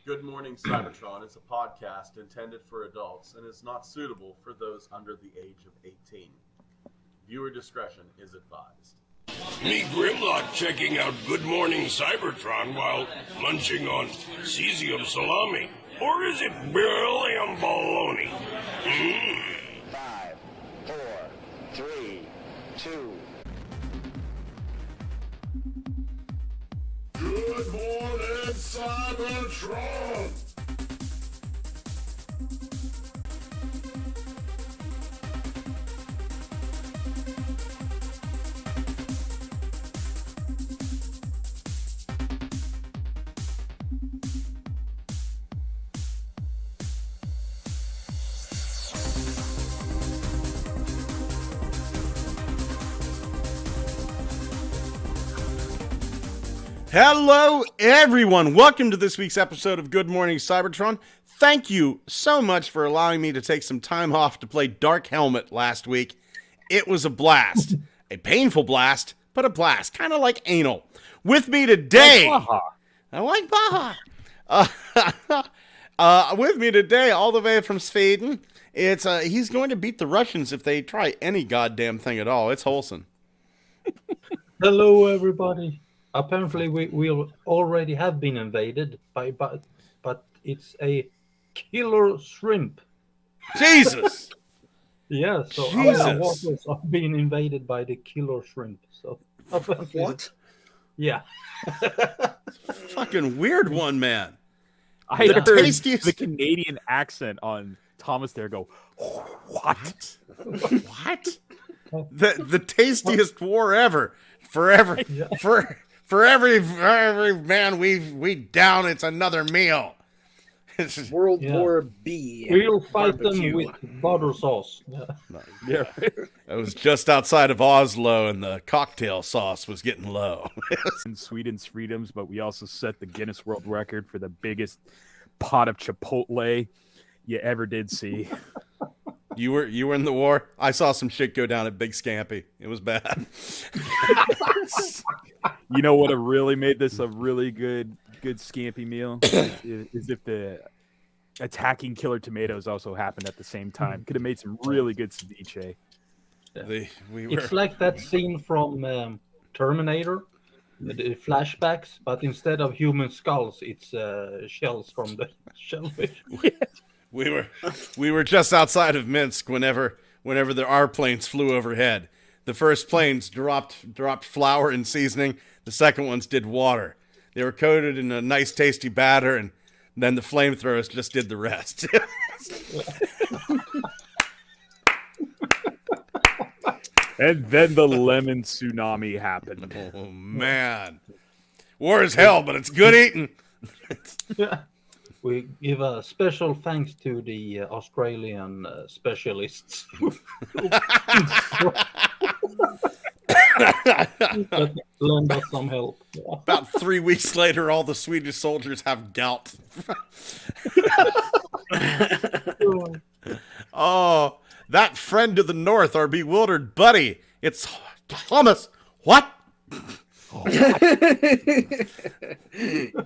Good Morning CYBERTRON is a podcast intended for adults and is not suitable for those under the age of 18. Viewer discretion is advised. Me Grimlock checking out Good Morning CYBERTRON while munching on cesium salami. Or is it beryllium bologna? 5, 4, 3, 2. Good Morning CYBERTRON! Hello, everyone. Welcome to this week's episode of Good Morning CYBERTRON. Thank you so much for allowing me to take some time off to play Dark Helmet last week. It was a blast. A painful blast, but a blast. Kind of like anal. With me today... I like Baja. With me today, all the way from Sweden, it's he's going to beat the Russians if they try any goddamn thing at all. It's Wholesome. Hello, everybody. Apparently, we already have been invaded but it's a shrimp. Jesus! Yeah, so Jesus. our waters are being invaded by the killer shrimp. So What? Yeah. Fucking weird one, man. I The heard tastiest- the Canadian accent on Thomas there go, what? What? The tastiest war ever. Forever. Yeah. For every man we down, it's another meal. It's World Yeah. War B. We'll fight Barbecue. them with butter sauce. Yeah. Yeah. I was just outside of Oslo, and the cocktail sauce was getting low. In Sweden's freedoms, but we also set the Guinness World Record for the biggest pot of Chipotle you ever did see. You were in the war. I saw some shit go down at Big Scampy. It was bad. You know what really made this a really good scampi meal is if the attacking killer tomatoes also happened at the same time. Could have made some really good ceviche. We were. It's like that scene from Terminator, the flashbacks, but instead of human skulls, it's shells from the shellfish. We were just outside of Minsk whenever our planes flew overhead. The first planes dropped flour and seasoning. The second ones did water. They were coated in a nice tasty batter, and then the flamethrowers just did the rest. And then the lemon tsunami happened. Oh man. War is hell, but it's good eating. Yeah. We give a special thanks to the Australian specialists that lend us some help. Yeah. About 3 weeks later, all the Swedish soldiers have gout. Oh, that friend to the north, our bewildered buddy. It's Thomas. What?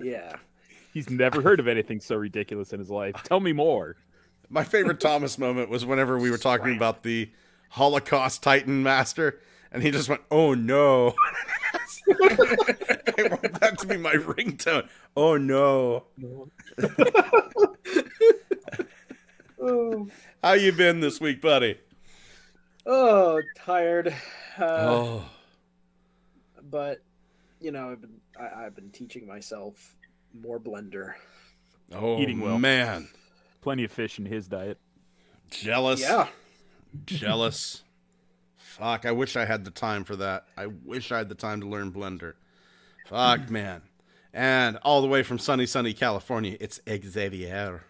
Yeah. He's never heard of anything so ridiculous in his life. Tell me more. My favorite Thomas moment was whenever we were talking about the Holocaust Titan Master, and he just went, "Oh no." I want that to be my ringtone. Oh no. How you been this week, buddy? Oh, tired. Oh. But you know, I've been teaching myself more Blender. Oh, Eating well. Man. Plenty of fish in his diet. Jealous. Yeah. Jealous. Fuck, I wish I had the time for that. I wish I had the time to learn Blender. Fuck, man. And all the way from sunny California, it's Xavier.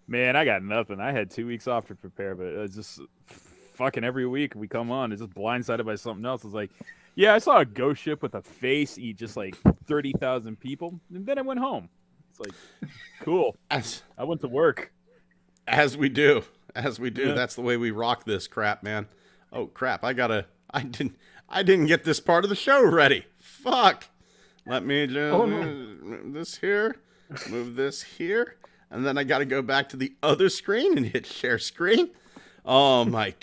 Man, I got nothing. I had 2 weeks off to prepare, but it's just fucking every week we come on, it's just blindsided by something else. It's like, yeah, I saw a ghost ship with a face eat just like 30,000 people, and then I went home. It's like, cool. I went to work. As we do. Yeah. That's the way we rock this crap, man. Oh crap! I didn't get this part of the show ready. Fuck. Let me just this here. Move this here. And then I got to go back to the other screen and hit share screen. Oh, my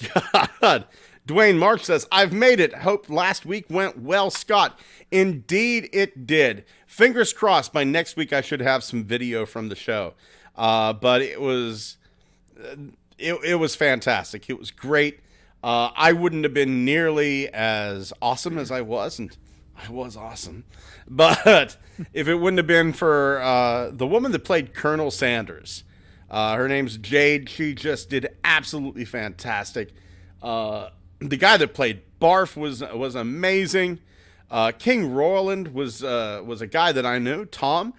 God. Dwayne March says, I've made it. Hope last week went well, Scott. Indeed, it did. Fingers crossed by next week I should have some video from the show. But it was fantastic. It was great. I wouldn't have been nearly as awesome as I was, and I was awesome. But if it wouldn't have been for the woman that played Colonel Sanders, her name's Jade. She just did absolutely fantastic. The guy that played Barf was amazing. King Roland was a guy that I knew. Tom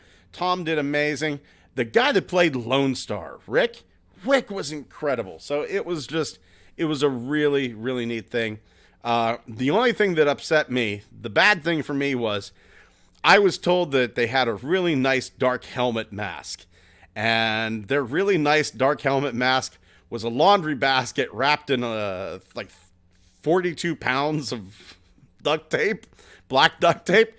did amazing. The guy that played Lone Star, Rick was incredible. So it was a really, really neat thing. The only thing that upset me, the bad thing for me, was I was told that they had a really nice dark helmet mask. And their really nice dark helmet mask was a laundry basket wrapped in like 42 pounds of duct tape, black duct tape,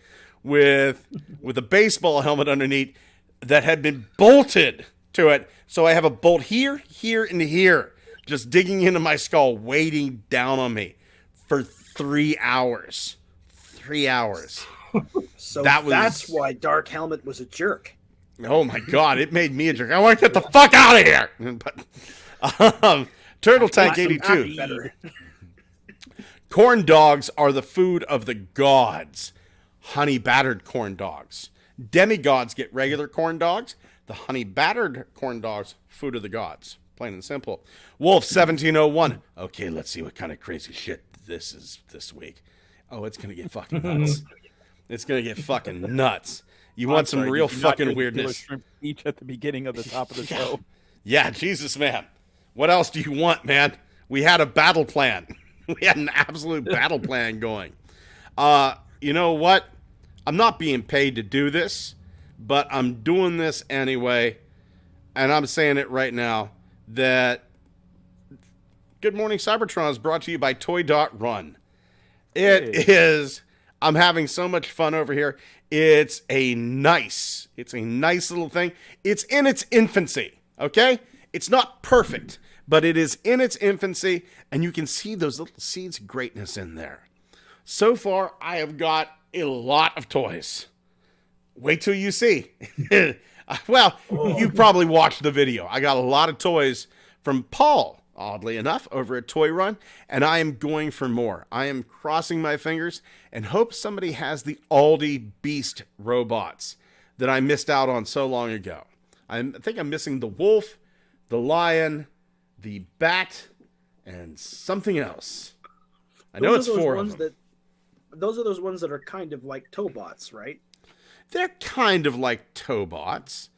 with a baseball helmet underneath that had been bolted to it. So I have a bolt here, and here, just digging into my skull, weighing down on me for 3 hours. 3 hours. So that's why Dark Helmet was a jerk. Oh my God, it made me a jerk. I want to get the fuck out of here. But, Turtle Tank 82. Corn dogs are the food of the gods. Honey battered corn dogs. Demigods get regular corn dogs. The honey battered corn dogs, food of the gods. Plain and simple. Wolf 1701. Okay, let's see what kind of crazy shit this is this week. Oh, it's gonna get fucking nuts. It's gonna get fucking nuts. You want some real fucking weirdness? Shrimp each at the beginning of the top of the show. Yeah, Jesus, man. What else do you want, man? We had a battle plan. We had an absolute battle plan going. You know what? I'm not being paid to do this, but I'm doing this anyway, and I'm saying it right now that Good Morning Cybertron is brought to you by Toy.Run. It is. I'm having so much fun over here. It's a nice little thing. It's in its infancy, okay? It's not perfect, but it is in its infancy, and you can see those little seeds of greatness in there. So far, I have got a lot of toys. Wait till you see. Well, you probably watched the video. I got a lot of toys from Paul, oddly enough, over at Toy Run, and I am going for more. I am crossing my fingers and hope somebody has the Aldi Beast robots that I missed out on so long ago. I think I'm missing the wolf, the lion, the bat, and something else. I know it's four of them. Those are those ones that are kind of like Tobots, right? They're kind of like Tobots.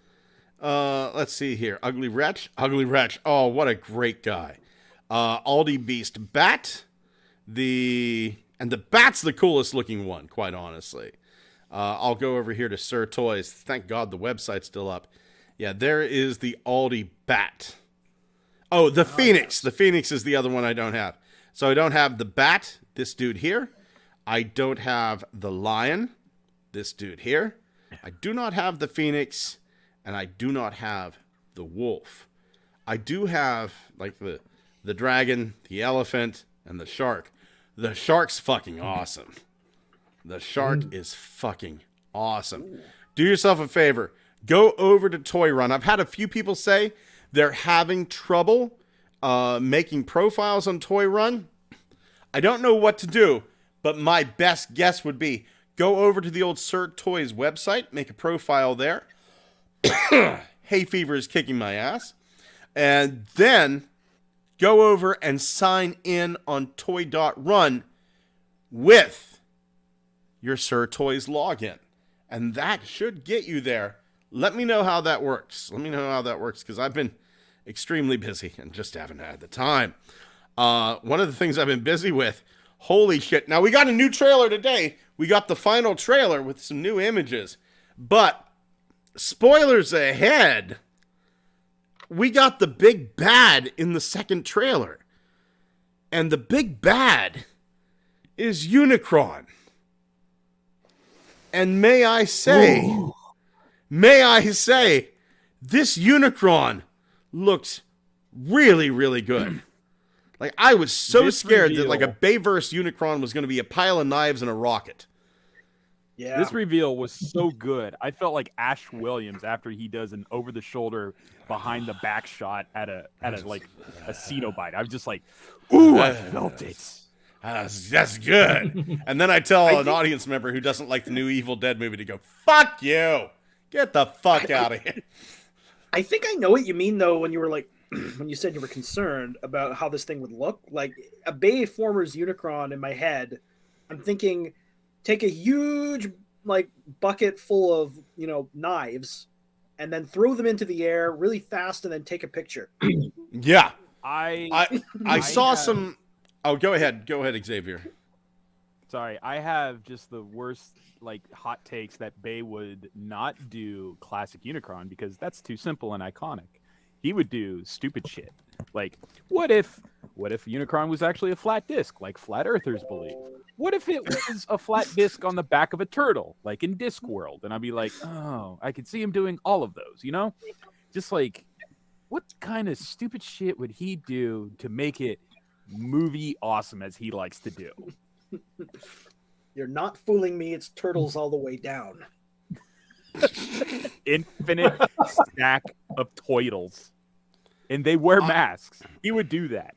Let's see here. Ugly Wretch. Oh, what a great guy. Aldi Beast Bat. The bat's the coolest looking one, quite honestly. I'll go over here to Sir Toys. Thank God the website's still up. Yeah, there is the Aldi Bat. Oh, the Phoenix. Yes. The Phoenix is the other one I don't have. So I don't have the bat, this dude here. I don't have the lion, this dude here. I do not have the Phoenix, and I do not have the wolf. I do have, like, the dragon, the elephant, and the shark. The shark's fucking awesome. The shark is fucking awesome. Do yourself a favor. Go over to Toy Run. I've had a few people say they're having trouble making profiles on Toy Run. I don't know what to do, but my best guess would be go over to the old Sir Toys website, make a profile there. Hay fever is kicking my ass. And then go over and sign in on Toy.Run with your Sir Toys login. And that should get you there. Let me know how that works. Because I've been extremely busy and just haven't had the time. One of the things I've been busy with, holy shit. Now, we got a new trailer today. We got the final trailer with some new images. But, spoilers ahead, we got the big bad in the second trailer. And the big bad is Unicron. And may I say may I say, this Unicron looks really, really good. Like, I was so This scared that, reveal- like, a Bayverse Unicron was going to be a pile of knives and a rocket. Yeah. This reveal was so good. I felt like Ash Williams after he does an over-the-shoulder, behind-the-back shot at a Cenobite. I was just like, ooh, I felt it. That's good. And then I tell an audience member who doesn't like the new Evil Dead movie to go, fuck you. Get the fuck out of here. I think I know what you mean though when you were like when you said you were concerned about how this thing would look. Like a Bayformers Unicron in my head, I'm thinking take a huge like bucket full of, knives and then throw them into the air really fast and then take a picture. Yeah. I saw have- some. Oh, go ahead, Xavier. Sorry, I have just the worst hot takes that Bay would not do classic Unicron because that's too simple and iconic. He would do stupid shit. Like, what if Unicron was actually a flat disc, like flat earthers believe? What if it was a flat disc on the back of a turtle, like in Discworld? And I'd be like, oh, I could see him doing all of those, Just like, what kind of stupid shit would he do to make it movie awesome as he likes to do? You're not fooling me. It's turtles all the way down. Infinite stack of toidles. And they wear masks. He would do that.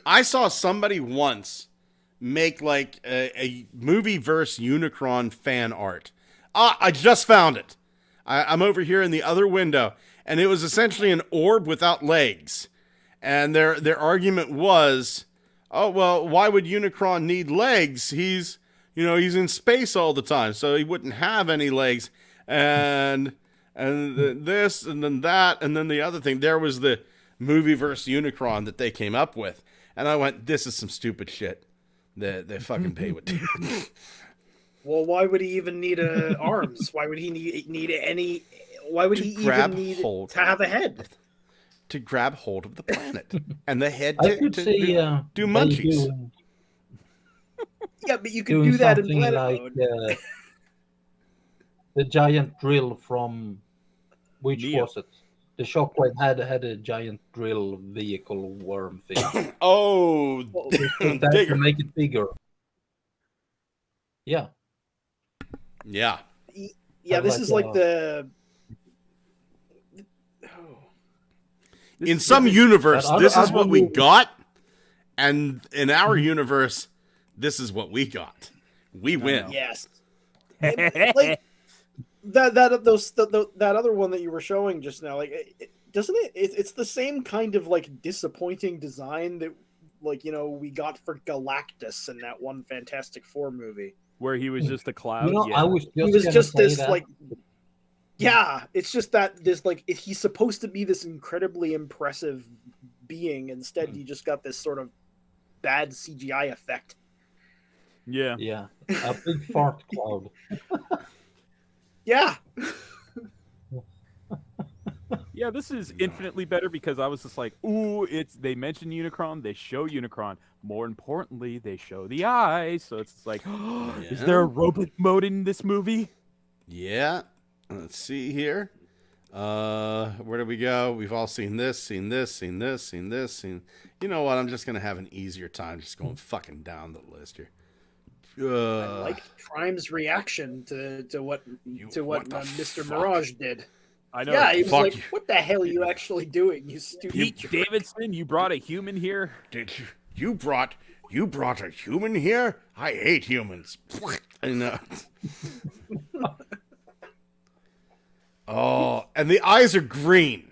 I saw somebody once make like a movie-verse Unicron fan art. I just found it. I'm over here in the other window, and it was essentially an orb without legs. And their argument was, oh, well, why would Unicron need legs? He's in space all the time, so he wouldn't have any legs. And this, and then that, and then the other thing. There was the movie-verse Unicron that they came up with. And I went, this is some stupid shit that fucking Bay would do. Well, why would he even need arms? Why would he need any? Why would he even need to have a head? To grab hold of the planet and the head I could say do munchies. Yeah, but you can Doing do that in something planet like mode. the giant drill from which Neo. was it? The Shockwave had a giant drill vehicle worm thing. Oh, That bigger. to make it bigger. Yeah. Yeah. Yeah, this like, is like the. In some universe, But this I is what don't we know. got, and in our universe, this is what we got. We win. Yes. Like that other one that you were showing just now, doesn't it? It's the same kind of like disappointing design that we got for Galactus in that one Fantastic Four movie. Where he was just a cloud. I was just He was gonna just say this that. yeah, it's just that he's supposed to be this incredibly impressive being. Instead, you just got this sort of bad CGI effect. Yeah. Yeah, a big fart cloud. Yeah. Yeah, this is infinitely better because I was just like, ooh, they mention Unicron, they show Unicron. More importantly, they show the eyes. So it's like, is there a robot mode in this movie? Yeah. Let's see here. Where do we go? We've all seen this. You know what? I'm just gonna have an easier time just going fucking down the list here. I liked Prime's reaction to what what the Mr. fuck? Mirage did. I know. Yeah, he was Fuck like, you. "What the hell are you actually doing, you stupid?" Pete jerk?" Davidson, you brought a human here? Did you brought a human here? I hate humans. I know. Oh, and the eyes are green.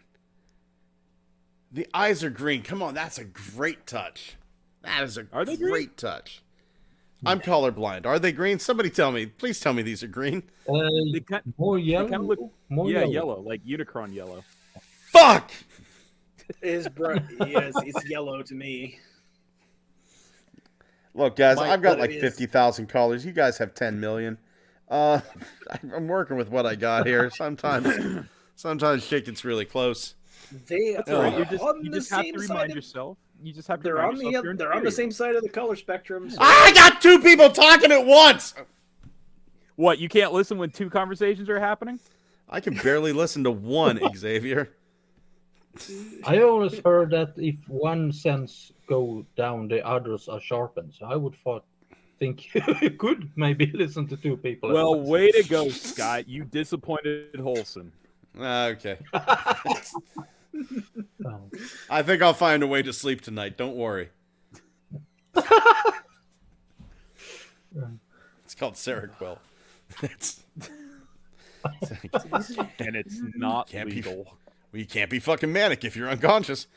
The eyes are green. Come on, that's a great touch. That is a Are they green? great touch. I'm colorblind. Are they green? Somebody tell me. Please tell me these are green. They kind- More yellow. kinda look- more yellow, like Unicron yellow. Fuck! Yes, it's yellow to me. Look, guys, Mike, I've got what like it is- 50,000 callers. You guys have 10 million. I'm working with what I got here. Sometimes shit gets really close. They That's are all right. on You the just have same to side remind of- yourself. You just have to They're remind on yourself you're they're on the inferior. same side of the color spectrum. So I got two people talking at once. What? You can't listen when two conversations are happening? I can barely listen to one, Xavier. I always heard that if one sense go down, the others are sharpened. So I would think you could maybe listen to two people. at Well, once. way to go, Scott. You disappointed Holson. Okay. Um, I think I'll find a way to sleep tonight. Don't worry. It's called Seroquel. It's And it's not Can't be- legal. well, you can't be fucking manic if you're unconscious.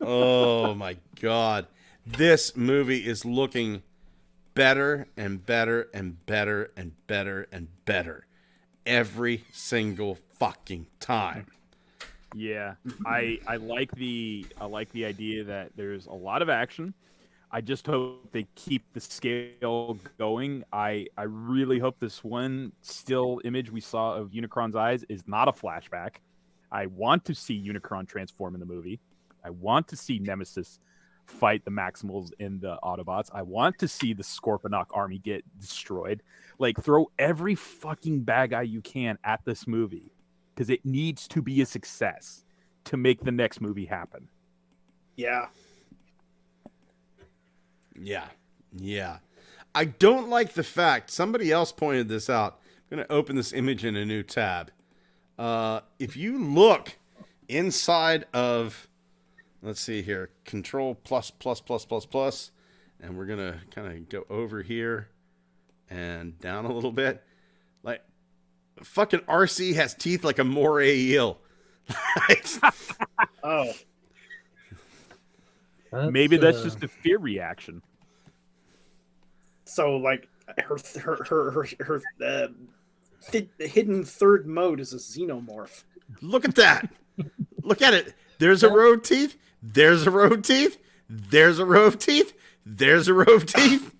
Oh my god. This movie is looking better and better and better and better and better every single fucking time. Yeah, I like the idea that there's a lot of action. I just hope they keep the scale going. I really hope this one still image we saw of Unicron's eyes is not a flashback. I want to see Unicron transform in the movie. I want to see Nemesis fight the Maximals in the Autobots. I want to see the Scorponok army get destroyed. Like, throw every fucking bad guy you can at this movie, because it needs to be a success to make the next movie happen. Yeah. Yeah. I don't like the fact, somebody else pointed this out. I'm going to open this image in a new tab. If you look inside of, let's see here, Control plus, and we're going to kind of go over here and down a little bit. Like, fucking RC has teeth like a moray eel. Oh. Maybe that's just a fear reaction. So like her hidden third mode is a xenomorph. Look at that. Look at it. There's a row of teeth. There's a row of teeth. There's a row of teeth. There's a row of teeth.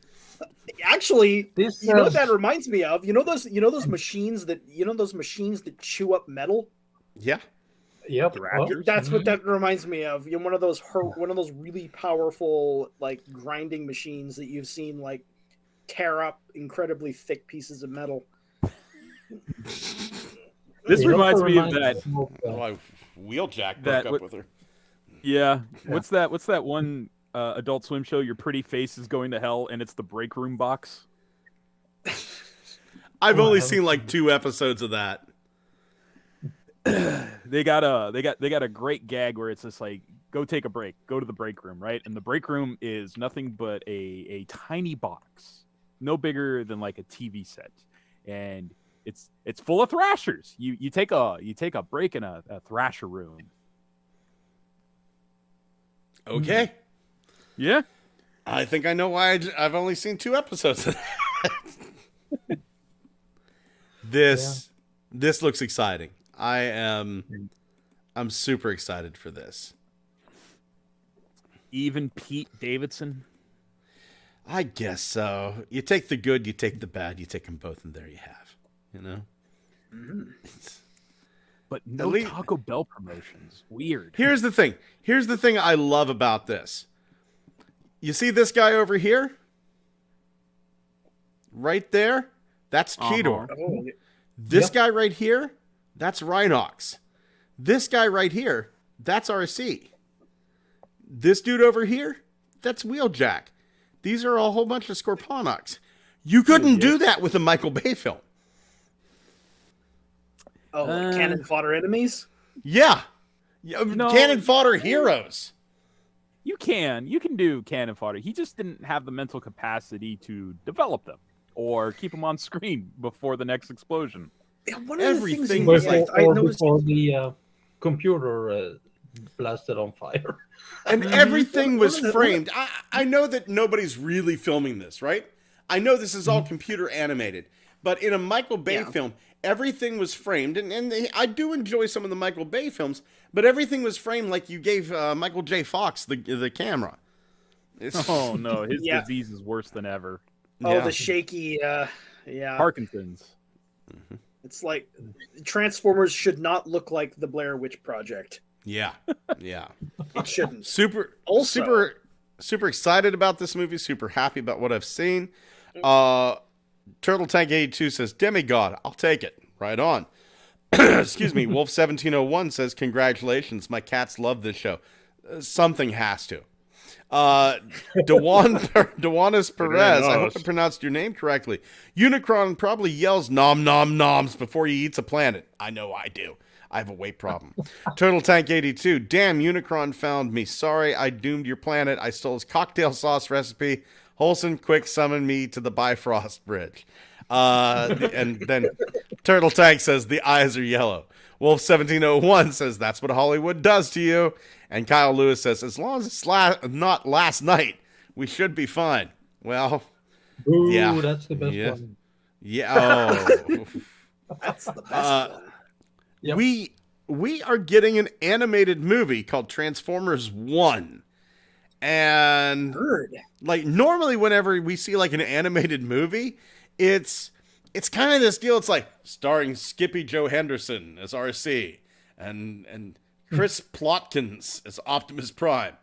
Actually, This, you know what that reminds me of? You know those machines that chew up metal? Yeah. Yep. Thrashers? That's what that reminds me of. You know, one of those really powerful like grinding machines that you've seen like tear up incredibly thick pieces of metal. This reminds me of that. Oh, I Wheeljack broke That up what- with her. Yeah. What's that one Adult Swim show? Your pretty face is going to hell, and it's the break room box. I've Oh, only I seen like 2 episodes of that. They got a great gag where it's just like, go take a break, go to the break room, right? And the break room is nothing but a tiny box, no bigger than like a TV set, and it's full of thrashers. You take a break in a thrasher room. Okay. Yeah. I think I know why I've only seen 2 episodes of that. This looks exciting. I'm super excited for this. Even Pete Davidson. I guess so. You take the good, you take the bad, you take them both, and there you have. You know? But no At least- Taco Bell promotions. Weird. Here's the thing. Here's the thing I love about this. You see this guy over here? Right there? That's Cheetor. Oh, This Yep. guy right here, that's Rhinox. This guy right here, that's RC. This dude over here, that's Wheeljack. These are a whole bunch of Scorponok. You couldn't do that with a Michael Bay film. like cannon fodder enemies? Yeah. No. Cannon fodder heroes. You can do cannon fodder. He just didn't have the mental capacity to develop them or keep them on screen before the next explosion. Yeah, one of the things Everything you was like, Before, I or noticed. before the computer blasted on fire. And everything was One of the- framed. I know that nobody's really filming this, right? I know this is all computer animated. But in a Michael Bay Yeah. film, everything was framed. And I do enjoy some of the Michael Bay films, but everything was framed like you gave Michael J. Fox the camera. It's, Oh no, his Yeah. disease is worse than ever. Oh, yeah. the shaky. Yeah, Parkinson's. it's like Transformers should not look like the Blair Witch Project. Yeah. Yeah. It shouldn't. super Also- super excited about this movie, super happy about what I've seen. Turtle Tank 82 says, Demigod, I'll take it. Right on. Excuse me. Wolf 1701 says, congratulations. My cats love this show. Something has to. Dewanis Perez, I hope I pronounced your name correctly. Unicron probably yells nom nom noms before he eats a planet. I know I do. I have a weight problem. Turtle Tank 82, damn, Unicron found me. Sorry, I doomed your planet. I stole his cocktail sauce recipe. Holson, quick summon me to the Bifrost Bridge. And then Turtle Tank says, the eyes are yellow. Wolf 1701 says, that's what Hollywood does to you. And Kyle Lewis says, as long as it's not last night, we should be fine. Well, Ooh, yeah. that's the best one. Yeah. Oh. That's the best one. Yep. We are getting an animated movie called Transformers 1. And Heard. like normally whenever we see like an animated movie, it's kind of this deal. It's like starring Skippy Joe Henderson as RC and Chris Plotkins as Optimus Prime,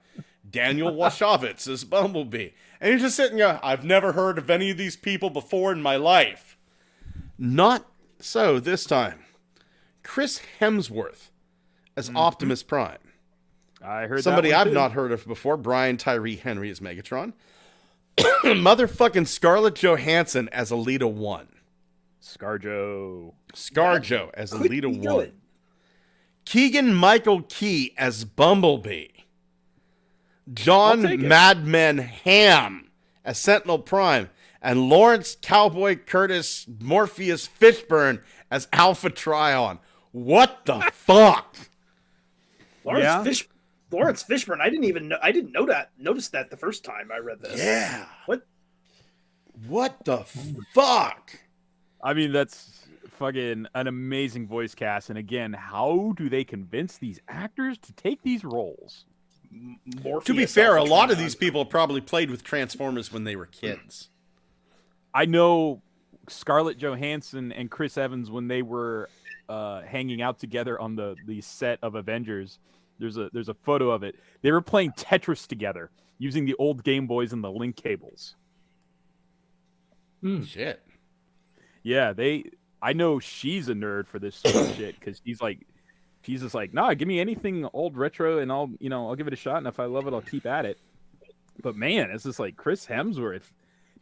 Daniel Washovitz as Bumblebee. And you're just sitting there, I've never heard of any of these people before in my life. Not so this time. Chris Hemsworth as Optimus Prime. I heard Somebody that one I've too. not heard of before, Brian Tyree Henry as Megatron. Motherfucking Scarlett Johansson as Alita 1. ScarJo. ScarJo as Could Alita be 1. good. Keegan Michael Key as Bumblebee. I'll John take it. Madman Ham as Sentinel Prime. And Lawrence Cowboy Curtis Morpheus Fishburne as Alpha Trion. What the fuck? Lawrence Fishburne. I didn't notice that the first time I read this. Yeah. What the fuck? I mean, that's fucking an amazing voice cast. And again, how do they convince these actors to take these roles? Morpheus To be fair, a Alpha lot of Trion. these people probably played with Transformers when they were kids. I know Scarlett Johansson and Chris Evans when they were hanging out together on the set of Avengers. There's a photo of it. They were playing Tetris together using the old Game Boys and the link cables. Shit. Yeah, I know she's a nerd for this sort of shit because she's just like, nah, give me anything old retro and I'll give it a shot, and if I love it, I'll keep at it. But man, it's just like Chris Hemsworth,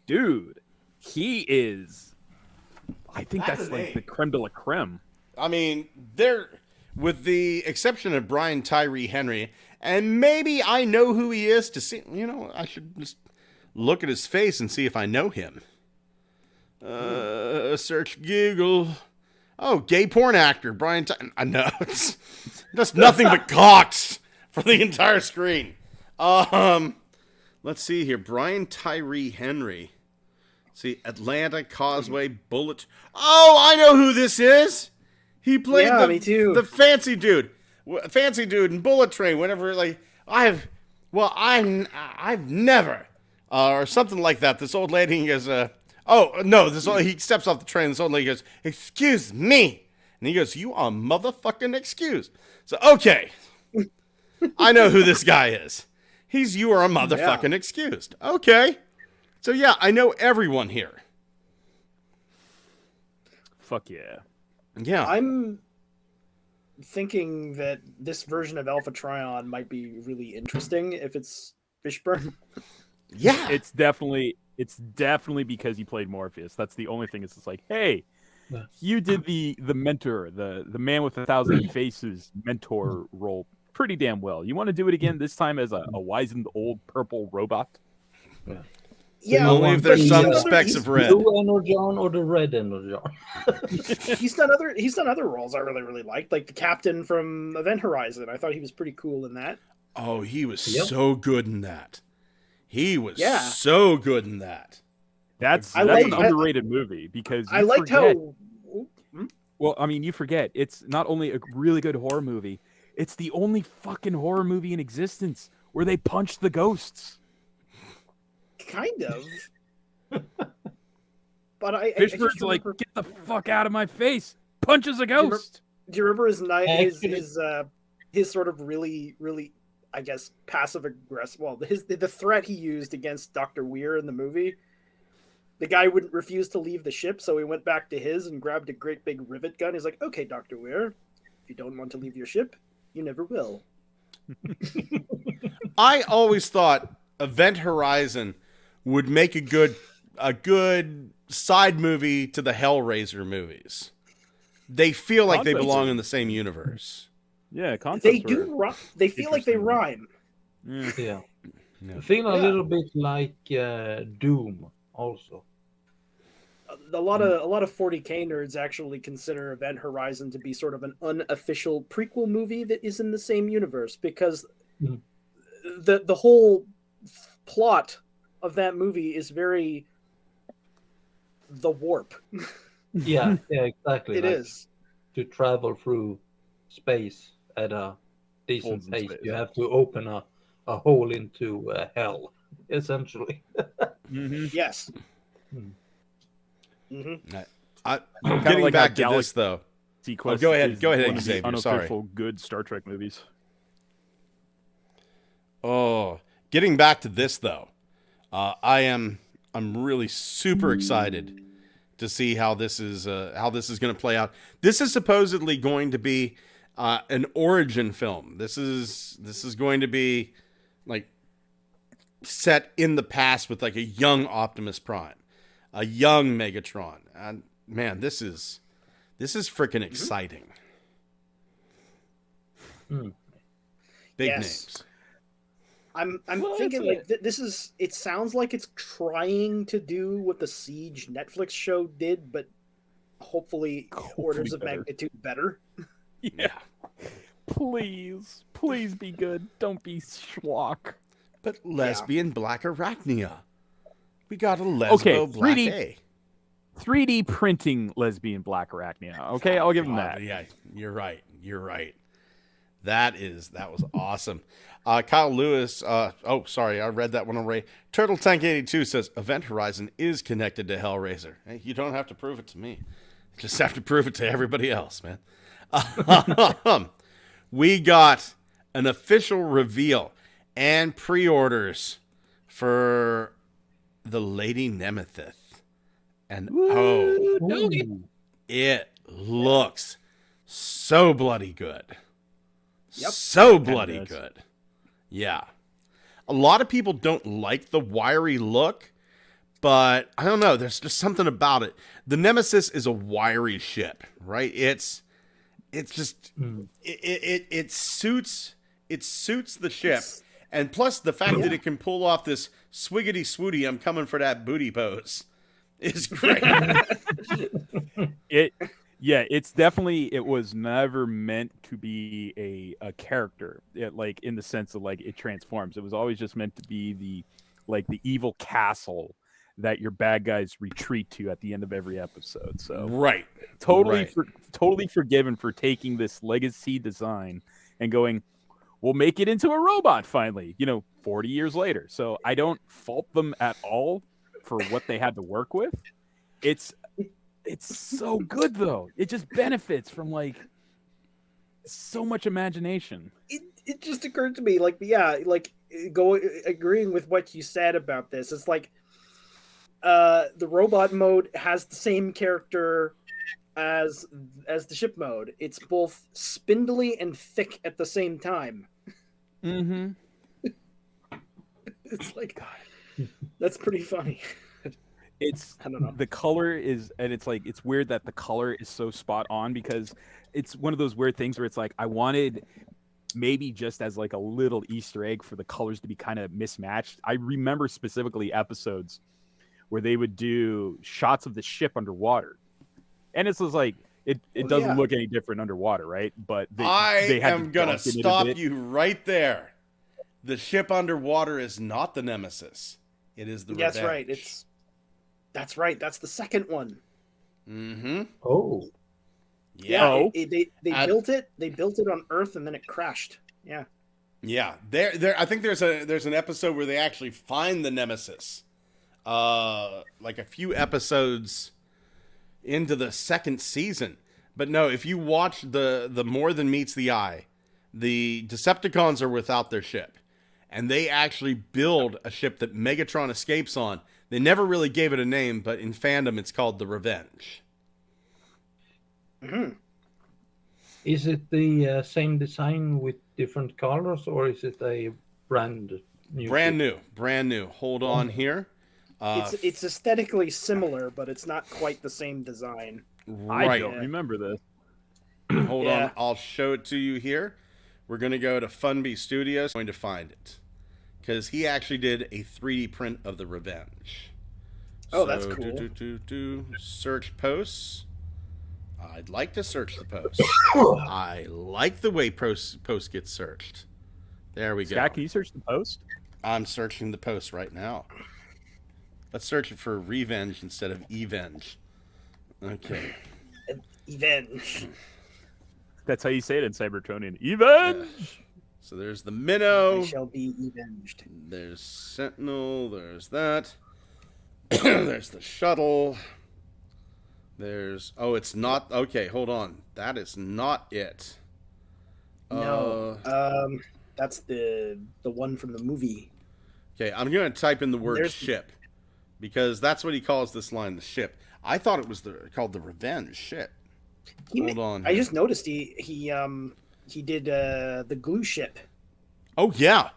dude, he is. I think that's like the creme de la creme. I mean, they're, with the exception of Brian Tyree Henry, and maybe I know who he is to see, I should just look at his face and see if I know him. Search Google. Oh, gay porn actor, Brian I know. It's just nothing but cocks for the entire screen. Let's see here. Brian Tyree Henry. See, Atlanta, Causeway, Bullet. Oh, I know who this is. He played me too. the fancy dude in Bullet Train. Whenever I've never, or something like that. This old lady goes, oh no, he steps off the train. This old lady goes, excuse me, and he goes, you are motherfucking excused. So okay, I know who this guy is. You are a motherfucking excused. Okay. So yeah, I know everyone here. Fuck yeah. Yeah. I'm thinking that this version of Alpha Trion might be really interesting if it's Fishburne. Yeah. It's definitely because he played Morpheus. That's the only thing. It's just like, hey, you did the mentor, the man with 1,000 faces mentor role pretty damn well. You want to do it again, this time as a wizened old purple robot? Yeah, Only if there's some specks of red. Blue Energon or the red Energon. He's done other roles I really liked, like the captain from Event Horizon. I thought he was pretty cool in that. Oh, he was so good in that. He was Yeah. so good in that. That's I an like- underrated movie because I you liked forget- how. Well, I mean, you forget it's not only a really good horror movie, it's the only fucking horror movie in existence where they punch the ghosts. Kind of. But I Fishburne's just like, remember- get the fuck out of my face! Punches a ghost. Do you remember Actually- his sort of really, I guess, passive aggressive? Well, the threat he used against Dr. Weir in the movie. the guy wouldn't refuse to leave the ship, so he went back to his and grabbed a great big rivet gun. He's like, "Okay, Dr. Weir, if you don't want to leave your ship, you never will." I always thought Event Horizon would make a good side movie to the Hellraiser movies. They feel like they Concepts belong are- in the same universe. Yeah, concepts They were- do. They feel like they interesting. rhyme. Yeah. Yeah. Yeah. I feel a Yeah. little bit like Doom also. A lot of 40K nerds actually consider Event Horizon to be sort of an unofficial prequel movie that is in the same universe, because Mhm. the whole plot of that movie is very the warp. Yeah, yeah, exactly. It like, is. to travel through space at a decent Frozen pace. space. You have to open a hole into hell, essentially. Mhm. Yes. Hmm. Hmm. Getting like back how to this, though. Sequest go ahead, is go ahead, one of the Xavier, sorry. unofficial good Star Trek movies. Oh, getting back to this, though. I'm really super excited to see how this is going to play out. This is supposedly going to be an origin film. This is going to be like set in the past with like a young Optimus Prime, a young Megatron. And man, this is freaking exciting. Hmm. Big Yes. names. I'm Well, thinking it's like this is. It sounds like it's trying to do what the Siege Netflix show did, but hopefully orders of better. magnitude better. Yeah. Please be good. Don't be schlock. But lesbian black arachnia. We got a lesbo Okay, black 3D A. 3D printing lesbian black arachnia. Okay, I'll give him God, that. Yeah, you're right. That was awesome. Kyle Lewis, sorry, I read that one already. Turtle Tank 82 says Event Horizon is connected to Hellraiser. Hey, you don't have to prove it to me. You just have to prove it to everybody else, man. We got an official reveal and pre-orders for the Lady Nemethith. And Ooh. it looks so bloody good. Yep. So bloody does. good. Yeah. A lot of people don't like the wiry look, but I don't know. There's just something about it. The Nemesis is a wiry ship, right? It's just it suits the ship, and plus the fact that it can pull off this swiggity swooty "I'm coming for that booty" pose is great. It's definitely, it was never meant to be a character, like in the sense of like it transforms. It was always just meant to be the evil castle that your bad guys retreat to at the end of every episode. So Right. totally Right. totally forgiven for taking this legacy design and going, we'll make it into a robot finally, 40 years later. So I don't fault them at all for what they had to work with. It's so good though. It just benefits from like so much imagination. It just occurred to me, agreeing with what you said about this. It's like the robot mode has the same character as the ship mode. It's both spindly and thick at the same time. Mm-hmm. It's like, that's pretty funny. It's I don't know. the color is, and it's like, it's weird that the color is so spot on, because it's one of those weird things where it's like, I wanted maybe just as like a little Easter egg for the colors to be kind of mismatched. I remember specifically episodes where they would do shots of the ship underwater, and it's just like it doesn't look any different underwater, right? But they had am gonna stop you right there. The ship underwater is not the Nemesis. It is the That's Revenge. right. That's right. That's the second one. Mm-hmm. Oh, Yeah. Oh. They At- built it. They built it on Earth, and then it crashed. Yeah. Yeah. There. I think there's an episode where they actually find the Nemesis. Like a few episodes into the second season. But no, if you watch the More Than Meets the Eye, the Decepticons are without their ship. And they actually build a ship that Megatron escapes on They never really gave it a name, but in fandom it's called the Revenge. Hmm. Is it the same design with different colors, or is it a brand new? Brand new. Hold on here. It's aesthetically similar, but it's not quite the same design. I Right. don't remember this. Hold Yeah. on. I'll show it to you here. We're going to go to Funby Studios. Going to find it. Because he actually did a 3D print of the Revenge. Oh, that's cool. Search posts. I'd like to search the post. I like the way post gets searched. There we go. Scott, can you search the post? I'm searching the post right now. Let's search it for Revenge instead of Evenge. Okay. Revenge. That's how you say it in Cybertronian. Evenge! So there's the Minnow. I shall be avenged. There's Sentinel. There's that. There's the shuttle. There's... Oh, it's not... Okay, hold on. That is not it. No. That's the one from the movie. Okay, I'm going to type in the word There's- ship. Because that's what he calls this line, the ship. I thought it was called the Revenge ship. Hold on. I just noticed he did the glue ship. Oh, yeah.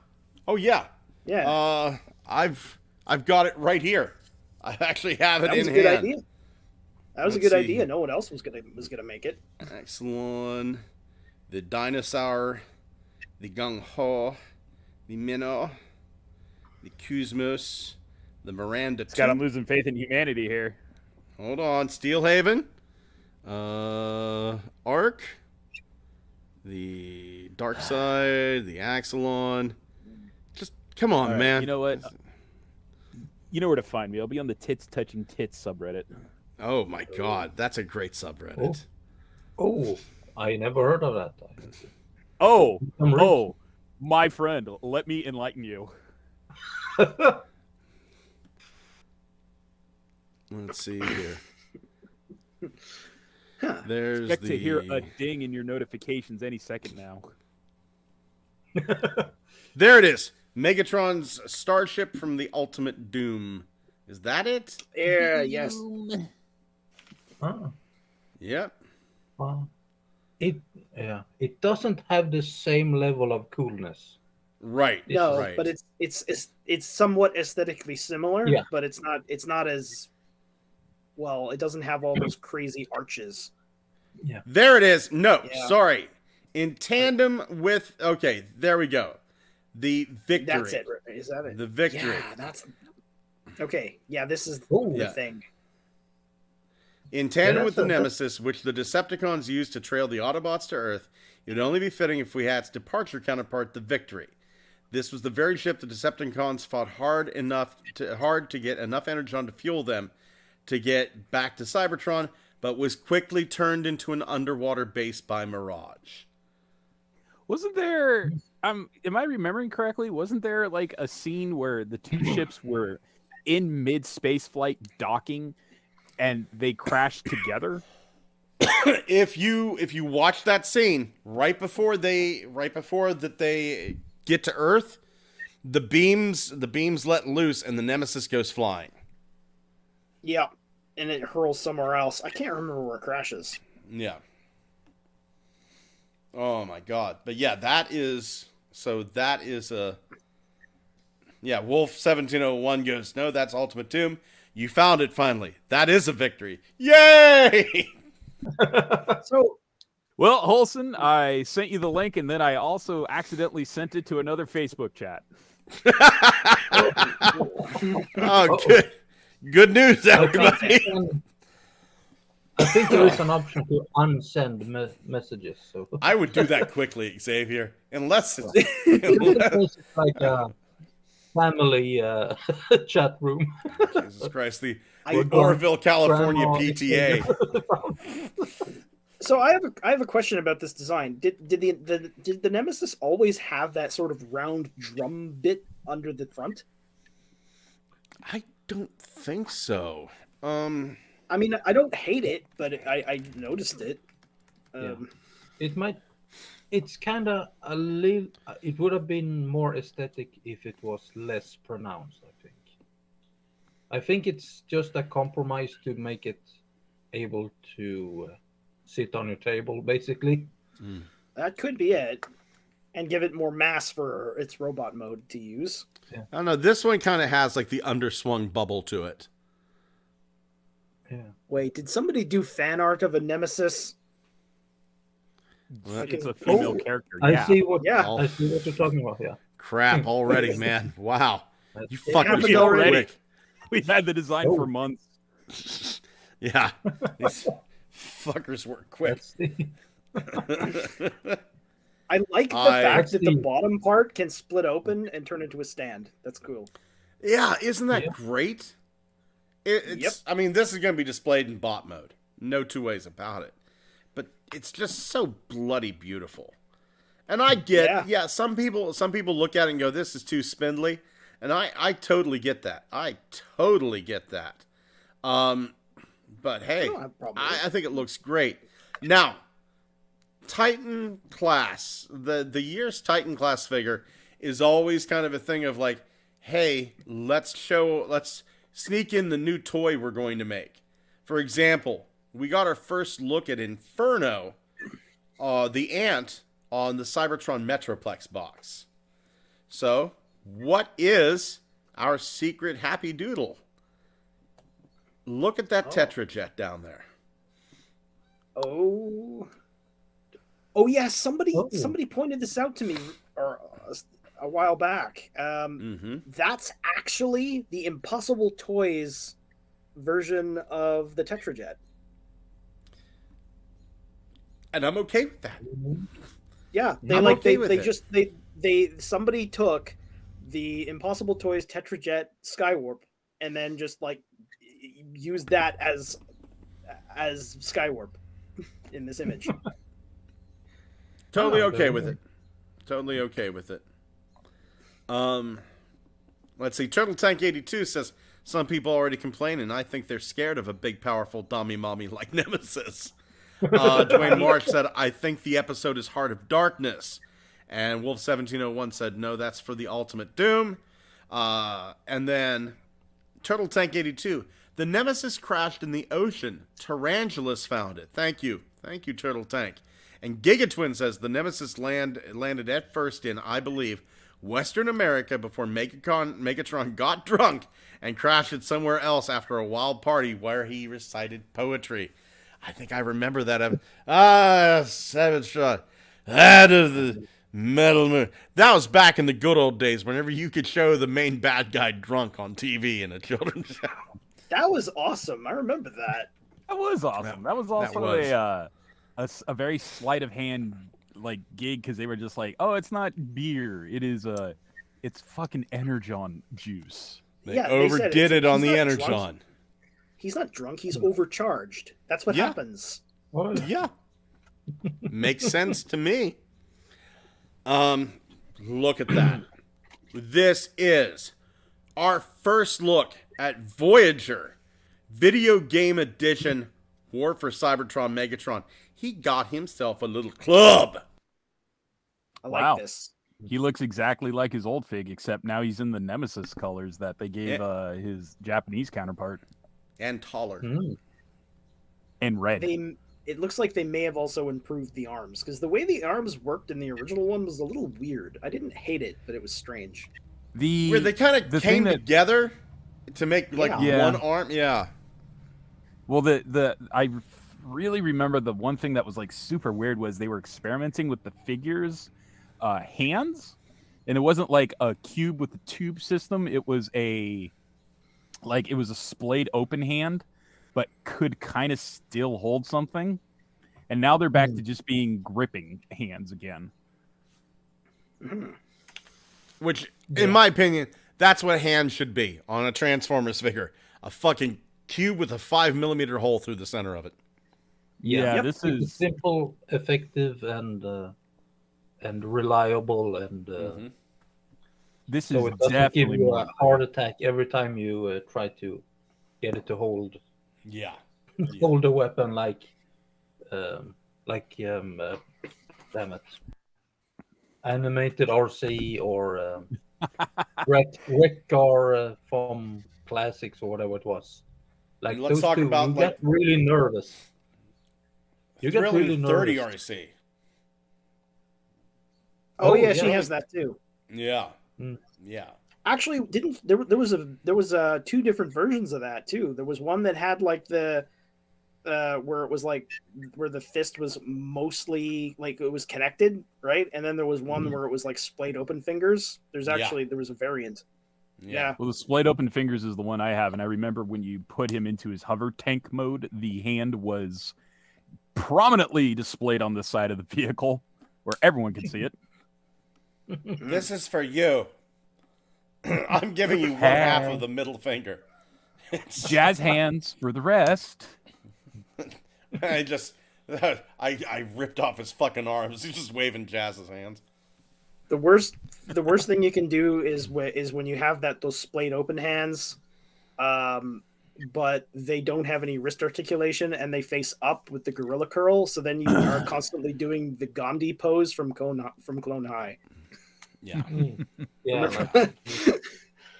Oh, yeah. Yeah. I've got it right here. I actually have it That was in a good hand. idea. That was a Let's good see. idea. No one else was gonna make it. Excellent. The Dinosaur, the Gung Ho, the Minnow, the Kuzmos, the Miranda. Scott, I'm losing faith in humanity here. Hold on, Steelhaven, Ark, the Dark Side, the Axelon. Just come on, All right, man. You know what? You know where to find me. I'll be on the Tits Touching Tits subreddit. Oh my God, that's a great subreddit. Oh, I never heard of that. Oh, I'm rich. oh, my friend, let me enlighten you. Let's see here. Huh. There's Expect the. to hear a ding in your notifications any second now. There it is. Megatron's starship from the Ultimate Doom. Is that it? Yeah. Yes. Ah, Yep. it doesn't have the same level of coolness. Right. No, right. but it's somewhat aesthetically similar. Yeah. But it's not as well. It doesn't have all those crazy arches. There it is. No, Yeah. sorry. In tandem with. Okay, there we go. The victory. That's it. Is that it? The victory. Yeah, that's okay. Yeah, this is Ooh. the Yeah. thing. In tandem with the that's- Nemesis, which the Decepticons used to trail the Autobots to Earth, it would only be fitting if we had its departure counterpart, the Victory. This was the very ship the Decepticons fought hard to get enough energon to fuel them to get back to Cybertron, but was quickly turned into an underwater base by Mirage. Wasn't there? Am I remembering correctly? Wasn't there like a scene where the two ships were in mid-space flight docking, and they crashed together? If you watch that scene right before they get to Earth, the beams let loose and the Nemesis goes flying. Yeah, and it hurls somewhere else. I can't remember where it crashes. Yeah. Oh my God. But yeah, that is a yeah, Wolf 1701 goes, "No, that's Ultimate Doom. You found it finally. That is a victory. Yay!" So Well, Holson, I sent you the link, and then I also accidentally sent it to another Facebook chat. Oh, good news, everybody. I think there is an option to unsend messages. So I would do that quickly, Xavier, unless it's it's like a family chat room. Jesus Christ, the I- Orville, California Grandma- PTA. So I have a question about this design. Did the Nemesis always have that sort of round drum bit under the front? I don't think so. I mean, I don't hate it, but I noticed it. It might. It's kind of a little. It would have been more aesthetic if it was less pronounced, I think. I think it's just a compromise to make it able to sit on your table, basically. That could be it. And give it more mass for its robot mode to use. I don't know. This one kind of has like the underswung bubble to it. Yeah. Wait, did somebody do fan art of a Nemesis? It's a female character. I Yeah. see what. Yeah. I see what you're talking about. Yeah. Crap already, man. Wow. You It fuckers happened are already. quick. We've had the design for months. Yeah. These fuckers work quick. That's the... I like the fact that the bottom part can split open and turn into a stand. That's cool. Yeah, isn't that great? It's. Yep. I mean, this is going to be displayed in bot mode. No two ways about it. But it's just so bloody beautiful. And I get, some people look at it and go, "This is too spindly," and I totally get that. I totally get that. But hey, I think it looks great. Now, Titan class, the year's Titan class figure is always kind of a thing of like, hey, let's sneak in the new toy we're going to make. For example, we got our first look at Inferno, the ant, on the Cybertron Metroplex box. So, what is our secret Happy Doodle? Look at that Tetrajet down there. Oh yeah, somebody pointed this out to me a while back. That's actually the Impossible Toys version of the Tetrajet. And I'm okay with that. Yeah, somebody took the Impossible Toys Tetrajet Skywarp and then just like used that as Skywarp in this image. Totally okay with it. Totally okay with it. Let's see. Turtle Tank 82 says some people already complaining. I think they're scared of a big, powerful dummy mommy like Nemesis. Dwayne Marsh said, I think the episode is Heart of Darkness. And Wolf 1701 said, no, that's for the Ultimate Doom. And then Turtle Tank 82. The Nemesis crashed in the ocean. Tarantulas found it. Thank you. Thank you, Turtle Tank. And Gigatwin says the Nemesis landed at first in, I believe, Western America before Megatron got drunk and crashed it somewhere else after a wild party where he recited poetry. I think I remember that. Savage Shot. Out of the Metal Moon. That was back in the good old days whenever you could show the main bad guy drunk on TV in a children's show. That was awesome. I remember that. That was awesome. That was also a very sleight of hand like gig because they were just like, oh, it's not beer. It is it's fucking Energon juice. They overdid it on the Energon. Drunk. He's not drunk. He's overcharged. That's what happens. Yeah. Makes sense to me. Look at that. This is our first look at Voyager Video Game Edition War for Cybertron Megatron. He got himself a little club. I like this. He looks exactly like his old fig, except now he's in the Nemesis colors that they gave his Japanese counterpart. And taller. And red. It looks like they may have also improved the arms, because the way the arms worked in the original one was a little weird. I didn't hate it, but it was strange. Where they kind of came together to make like one arm. Yeah. Well, I really remember the one thing that was like super weird was they were experimenting with the figures' hands, and it wasn't like a cube with a tube system. It was a splayed open hand, but could kind of still hold something. And now they're back to just being gripping hands again. Which, in my opinion, that's what hands should be on a Transformers figure. A fucking cube with a 5mm hole through the center of it. Yeah, this is simple, effective, and reliable, and this so is it doesn't definitely give you a heart attack every time you try to get it to hold. Hold a weapon like damn it, animated RC or Wreck-Gar from classics or whatever it was. Like Let's those talk two, about, you like, get really nervous. You get Thrilling really 30 nervous. RC. Oh, Oh, yeah, yeah. she has that too. Yeah. Mm. Yeah. Actually, didn't there was two different versions of that too. There was one that had like the where it was like where the fist was mostly like it was connected, right? And then there was one where it was like splayed open fingers. There was a variant. Yeah. Well, the splayed open fingers is the one I have, and I remember when you put him into his hover tank mode, the hand was prominently displayed on the side of the vehicle where everyone could see it. This is for you. I'm giving you one half of the middle finger. Jazz hands for the rest. I ripped off his fucking arms. He's just waving Jazz's hands. The worst thing you can do is when you have those splayed open hands, but they don't have any wrist articulation and they face up with the gorilla curl. So then you are constantly doing the Gandhi pose from Clone High. Yeah. Yeah.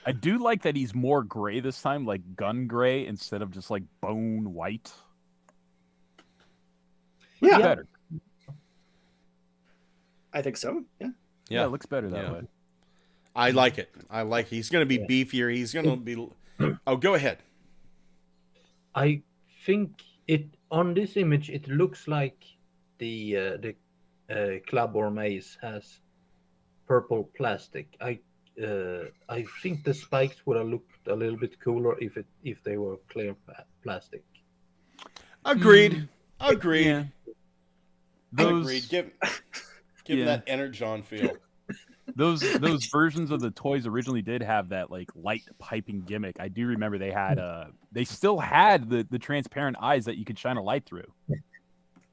I do like that he's more gray this time, like gun gray instead of just like bone white. Yeah, Better. I think so. Yeah. Yeah, it looks better that Yeah. way. I like it. He's going to be beefier. He's going to be... Oh, go ahead. I think on this image it looks like the club or mace has purple plastic. I think the spikes would have looked a little bit cooler if they were clear plastic. Agreed. Agreed. Yeah. Agreed. Give him that Energon feel. Those versions of the toys originally did have that like light piping gimmick. I do remember they still had the transparent eyes that you could shine a light through.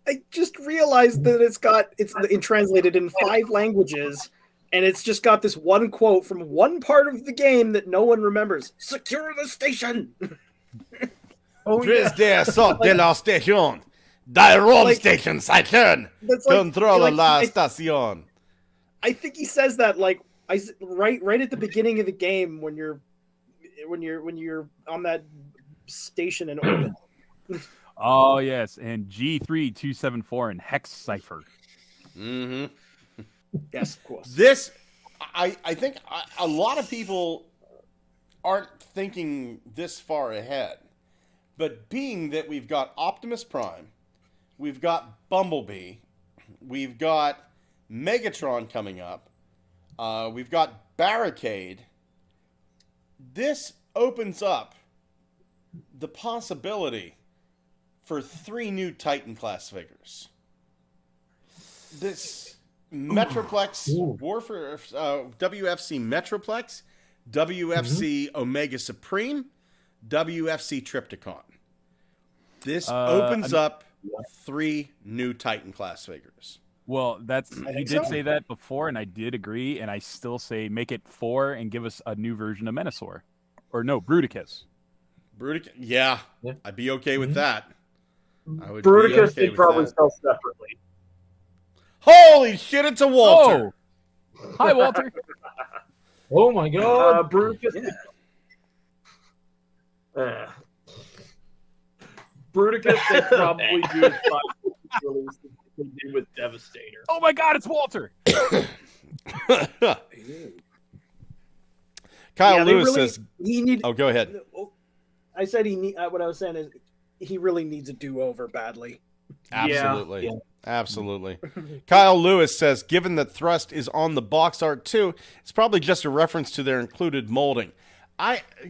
I just realized that it's translated in 5 languages, and it's just got this one quote from one part of the game that no one remembers. Secure the station. Tres de assaut de la station. Diron station, Cyclone. That's like, Controla la estación. I think he says that like right at the beginning of the game when you're on that station in orbit. Oh yes, and G3274 and Hex Cipher. Mm-hmm. Yes, of course. This, I think a lot of people aren't thinking this far ahead. But being that we've got Optimus Prime, we've got Bumblebee, we've got Megatron coming up, we've got Barricade, this opens up the possibility for 3 new Titan class figures. This Metroplex Warfare, WFC Metroplex, WFC Omega Supreme, WFC Trypticon. This opens up 3 new Titan class figures. Well, he did say that before, and I did agree, and I still say make it 4 and give us a new version of Menasor. Or no, Bruticus. Yeah, I'd be okay with that. I would Bruticus be okay would probably with that. sell separately. Holy shit, it's a Walter! Oh. Hi, Walter. Oh my god! Bruticus. Bruticus they probably do as 5 release they did with Devastator. Oh my god, it's Walter! Kyle Lewis says... Oh, go ahead. I said what I was saying is he really needs a do-over badly. Absolutely. Yeah. Absolutely. Kyle Lewis says, given that Thrust is on the box art too, it's probably just a reference to their included molding.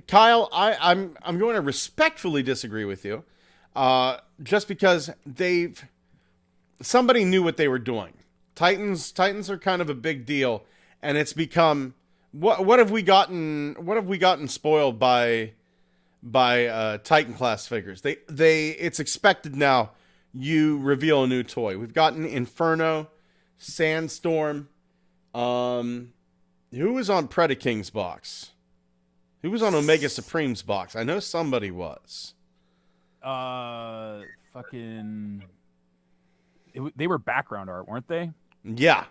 Kyle, I'm going to respectfully disagree with you. Just because somebody knew what they were doing. Titans are kind of a big deal, and it's become what have we gotten spoiled by Titan class figures? It's expected now. You reveal a new toy. We've gotten Inferno, Sandstorm. Who was on Predaking's box? Who was on Omega Supreme's box? I know somebody was. Fucking. They were background art, weren't they? Yeah.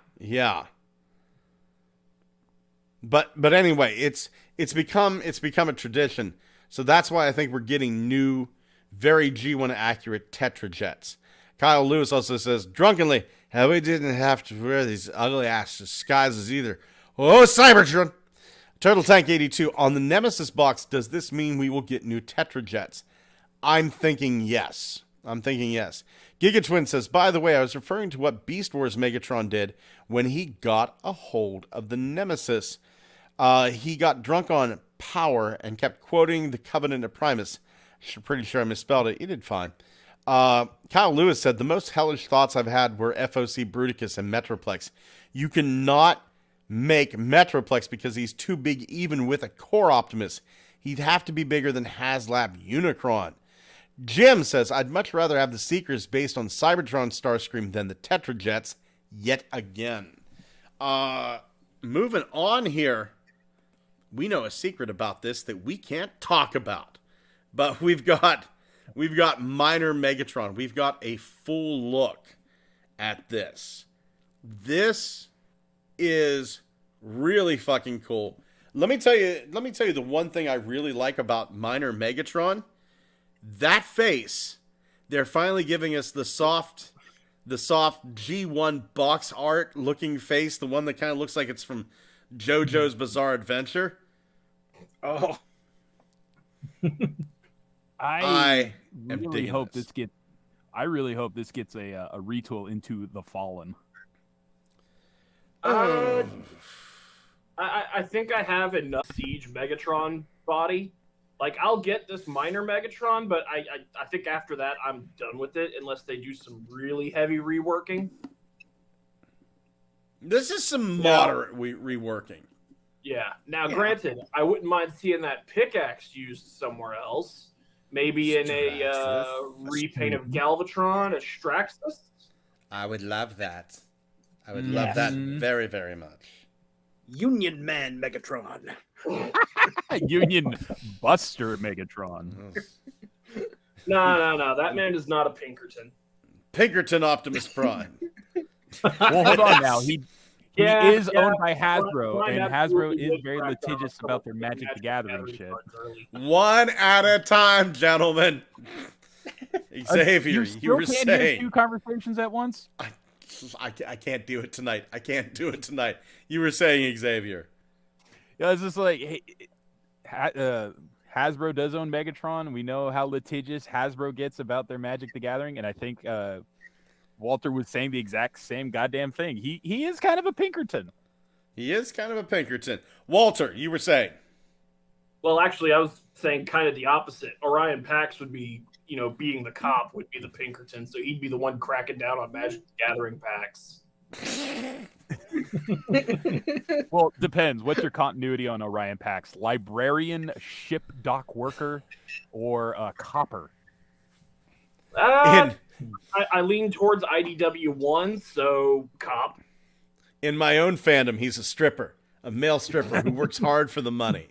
But anyway, it's become a tradition. So that's why I think we're getting new, very G1 accurate Tetrajets. Kyle Lewis also says, drunkenly, how we didn't have to wear these ugly ass disguises either. Oh, Cybertron! Turtle Tank 82, on the Nemesis box, does this mean we will get new Tetrajets? I'm thinking yes. Giga Twin says, by the way, I was referring to what Beast Wars Megatron did when he got a hold of the Nemesis. He got drunk on power and kept quoting the Covenant of Primus. Pretty sure I misspelled it. He did fine. Kyle Lewis said, the most hellish thoughts I've had were FOC Bruticus and Metroplex. You cannot make Metroplex because he's too big even with a core Optimus. He'd have to be bigger than HasLab Unicron. Jim says, I'd much rather have the Seekers based on Cybertron Starscream than the Tetrajets yet again. Moving on here. We know a secret about this that we can't talk about. But we've got minor Megatron. We've got a full look at this. This is really fucking cool. Let me tell you the one thing I really like about minor Megatron. That face. They're finally giving us the soft G1 box art looking face, the one that kind of looks like it's from JoJo's Bizarre Adventure. Oh. I really hope this gets a retool into the Fallen. I think I have enough Siege Megatron body. Like, I'll get this minor Megatron, but I think after that I'm done with it unless they do some really heavy reworking. This is some moderate reworking. Yeah. Now, granted, I wouldn't mind seeing that pickaxe used somewhere else. Maybe in a repaint of Galvatron, a Straxus. I would love that. I would love that very, very much. Union Man Megatron. Union Buster Megatron. No. That man is not a Pinkerton. Pinkerton Optimus Prime. Well, hold on now. He is owned by Hasbro, and Hasbro is very litigious about their Magic the Gathering shit. One at a time, gentlemen. Xavier, you were saying saying two conversations at once. I can't do it tonight. You were saying, Xavier. Yeah, it's just like, hey, Hasbro does own Megatron. We know how litigious Hasbro gets about their Magic the Gathering, and I think Walter was saying the exact same goddamn thing. He is kind of a Pinkerton. Walter, you were saying. Well, actually, I was saying kind of the opposite. Orion Pax would be, being the cop would be the Pinkerton, so he'd be the one cracking down on Magic the Gathering packs. Well, depends. What's your continuity on Orion Pax? Librarian, ship dock worker, or copper? I lean towards IDW1, so cop. In my own fandom, he's a stripper, a male stripper who works hard for the money.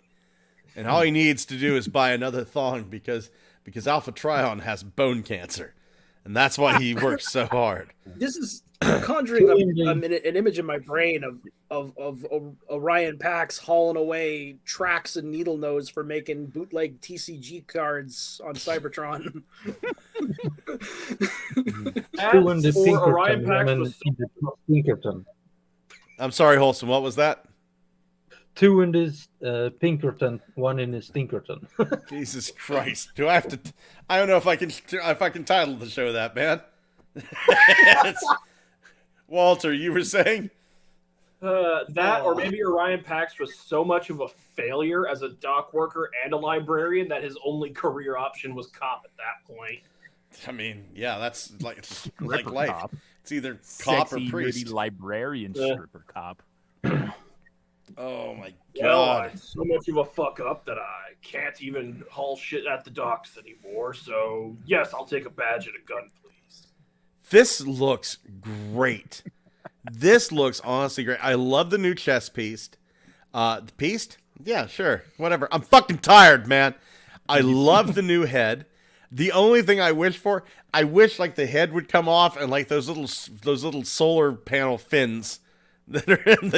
And all he needs to do is buy another thong because Alpha Trion has bone cancer. And that's why he works so hard. This is conjuring an image in my brain of Orion Pax hauling away Trax and Needle Nose for making bootleg TCG cards on Cybertron. Orion Pax was Pinkerton. I'm sorry, Holson, what was that? Two in this Pinkerton, one in his Stinkerton. Jesus Christ! Do I have to? I don't know if I can title the show that, man. Walter, you were saying or maybe Orion Pax was so much of a failure as a dock worker and a librarian that his only career option was cop at that point. I mean, yeah, that's like life. Cop. It's either cop Sexy, or priest. Librarian stripper cop. Oh my Well, god! I'm so much of a fuck up that I can't even haul shit at the docks anymore. So yes, I'll take a badge and a gun, please. This looks great. This looks honestly great. I love the new chess piece. The piece? Yeah, sure, whatever. I'm fucking tired, man. I love the new head. The only thing I wish like the head would come off and like those little solar panel fins that are in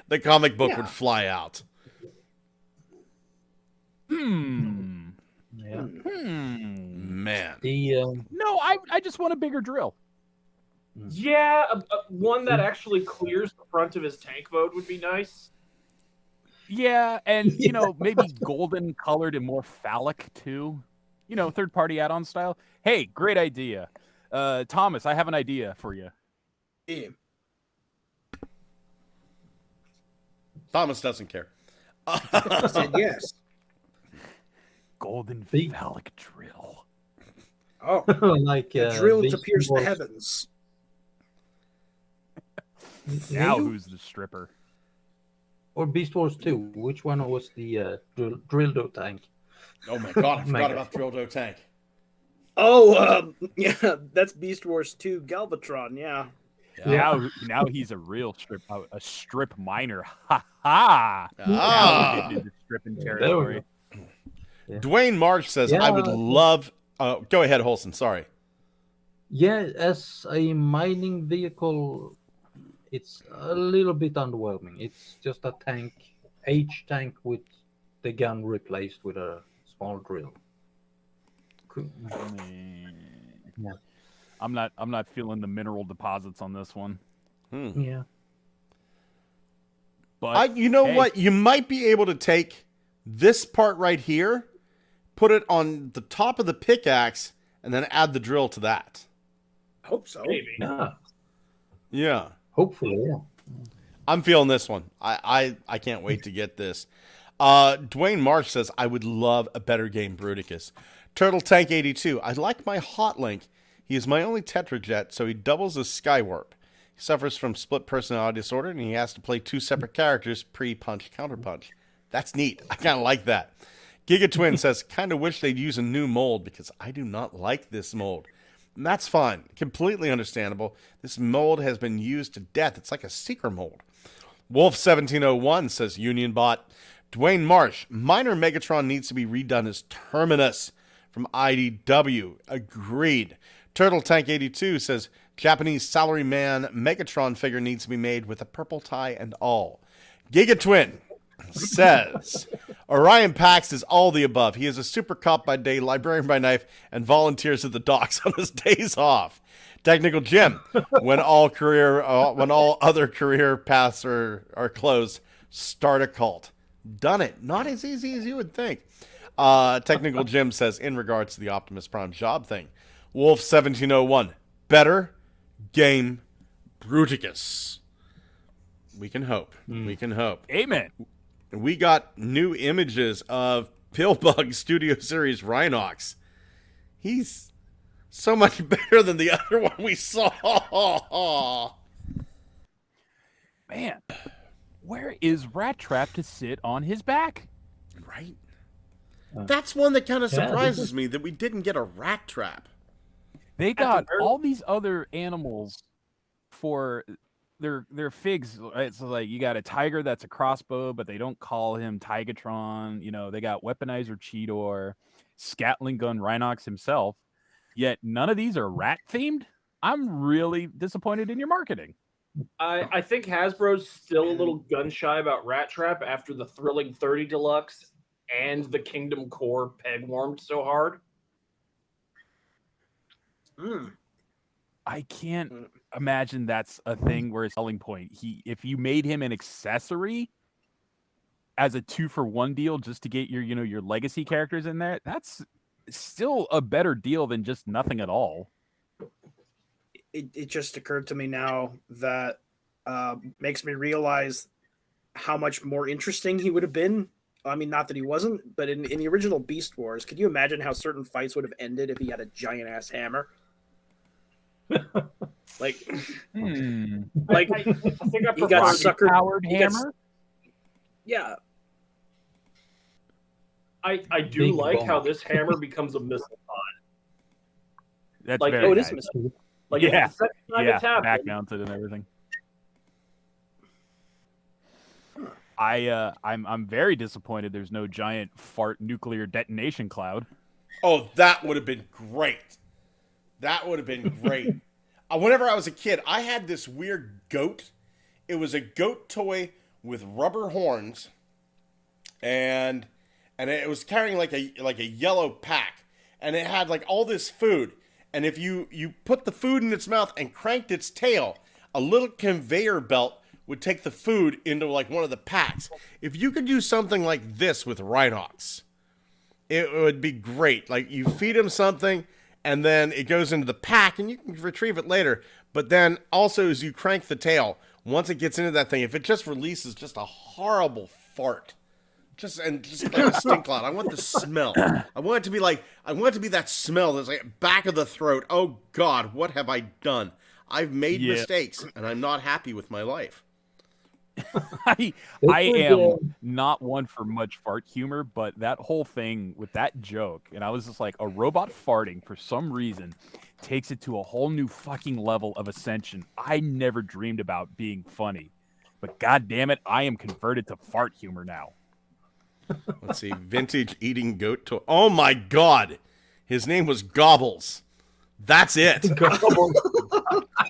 the comic book would fly out. Yeah. Man. No, I just want a bigger drill. Yeah, one that actually clears the front of his tank mode would be nice. Yeah, and maybe golden colored and more phallic too. Third-party add-on style. Hey, great idea. Thomas, I have an idea for you. Yeah. Thomas doesn't care. I said yes. Golden phallic drill. Oh, like a drill to Beast pierce the Wars. heavens. Now who's the stripper? Or Beast Wars 2. Which one was the Drildo tank? Oh my god, I forgot about Drildo Tank. Oh, yeah, that's Beast Wars 2 Galvatron, yeah. Now he's a real strip miner. Ha ha! Now we're getting into stripping territory. Yeah. Dwayne Marsh says, I would love... go ahead, Holson, sorry. Yeah, as a mining vehicle, it's a little bit underwhelming. It's just a tank, H-tank with the gun replaced with a small drill. Cool. Yeah. I'm not feeling the mineral deposits on this one. Yeah. But you know what? You might be able to take this part right here, put it on the top of the pickaxe, and then add the drill to that. I hope so. Maybe. Yeah. Yeah. Hopefully, yeah. I'm feeling this one. I can't wait to get this. Dwayne Marsh says, I would love a better game, Bruticus. Turtle Tank 82. I like my Hotlink. He is my only Tetrajet, so he doubles as Skywarp. He suffers from split personality disorder, and he has to play 2 separate characters, pre-punch, counter-punch. That's neat. I kind of like that. Gigatwin says, kind of wish they'd use a new mold because I do not like this mold. And that's fine. Completely understandable. This mold has been used to death. It's like a Seeker mold. Wolf1701 says, Union Bot. Dwayne Marsh, Minor Megatron needs to be redone as Terminus from IDW. Agreed. Turtle Tank 82 says, Japanese salaryman Megatron figure needs to be made with a purple tie and all. Gigatwin says, Orion Pax is all the above. He is a super cop by day, librarian by night, and volunteers at the docks on his days off. Technical Jim, when all other career paths are closed, start a cult. Done it. Not as easy as you would think. Technical Jim says, in regards to the Optimus Prime job thing, Wolf1701, better game Bruticus. We can hope. We can hope. Amen. We got new images of Pillbug Studio Series Rhinox. He's so much better than the other one we saw. Man, where is Rat Trap to sit on his back? Right? That's one that kind of surprises me that we didn't get a Rat Trap. They got all these other animals for their figs. Right? So like you got a tiger that's a crossbow, but they don't call him Tigatron. They got Weaponizer Cheetor, Scatling Gun Rhinox himself. Yet none of these are rat themed. I'm really disappointed in your marketing. I think Hasbro's still a little gun shy about Rat Trap after the Thrilling 30 Deluxe and the Kingdom Core peg warmed so hard. I can't imagine that's a thing where it's a selling point. If you made him an accessory as a 2-for-1 deal just to get your legacy characters in there, that's still a better deal than just nothing at all. It just occurred to me now that makes me realize how much more interesting he would have been. I mean, not that he wasn't, but in the original Beast Wars, could you imagine how certain fights would have ended if he had a giant ass hammer? Like, like I think I he got suckered. Powered hammer. Yeah, I do Big like bomb. how this hammer becomes a missile pod. That's Like, very oh, it is nice. a missile. Like, Yeah, it's the second time it's happened. back mounted and everything. I'm very disappointed. There's no giant fart nuclear detonation cloud. Oh, that would have been great. That would have been great. Whenever I was a kid, I had this weird goat. It was a goat toy with rubber horns, and and it was carrying like a yellow pack, and it had like all this food. And if you put the food in its mouth and cranked its tail, a little conveyor belt would take the food into like one of the packs. If you could do something like this with Rhinox, it would be great. Like you feed him something, and then it goes into the pack, and you can retrieve it later. But then also as you crank the tail, once it gets into that thing, if it just releases just a horrible fart, just like a stink cloud. I want the smell. I want it to be that smell that's like back of the throat. Oh God, what have I done? I've made mistakes, and I'm not happy with my life. I am not one for much fart humor, but that whole thing with that joke, and I was just like, a robot farting for some reason takes it to a whole new fucking level of ascension. I never dreamed about being funny, but god damn it, I am converted to fart humor now. Let's see, vintage eating goat toy. Oh my God, his name was Gobbles. That's it.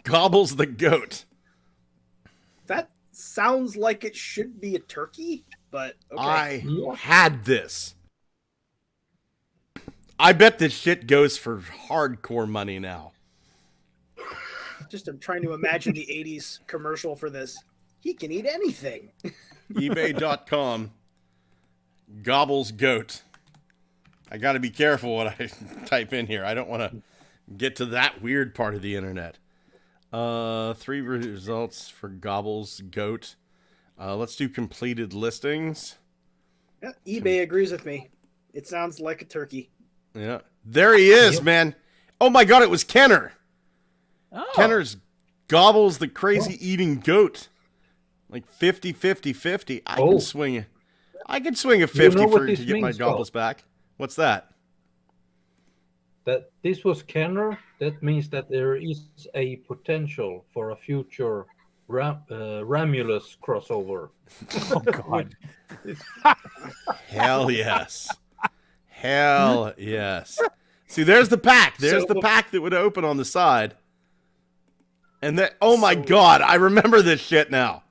Gobbles the goat. That sounds like it should be a turkey, but okay. I had this. I bet this shit goes for hardcore money now. Just I'm trying to imagine the 80s commercial for this. He can eat anything. eBay.com. Gobbles goat. I got to be careful what I type in here. I don't want to get to that weird part of the internet. 3 results for Gobbles goat. Let's do completed listings. Yeah, eBay agrees with me. It sounds like a turkey. Yeah. There he is, man. Oh my God, it was Kenner. Oh. Kenner's Gobbles the crazy eating goat. Like 50-50-50. I can swing a 50 to get my Gobbles back. What's that? That this was Kenner. That means that there is a potential for a future Ramulus crossover. Oh God. Hell yes. Hell yes. See, there's the pack. There's the pack that would open on the side. And then, oh my God, I remember this shit now.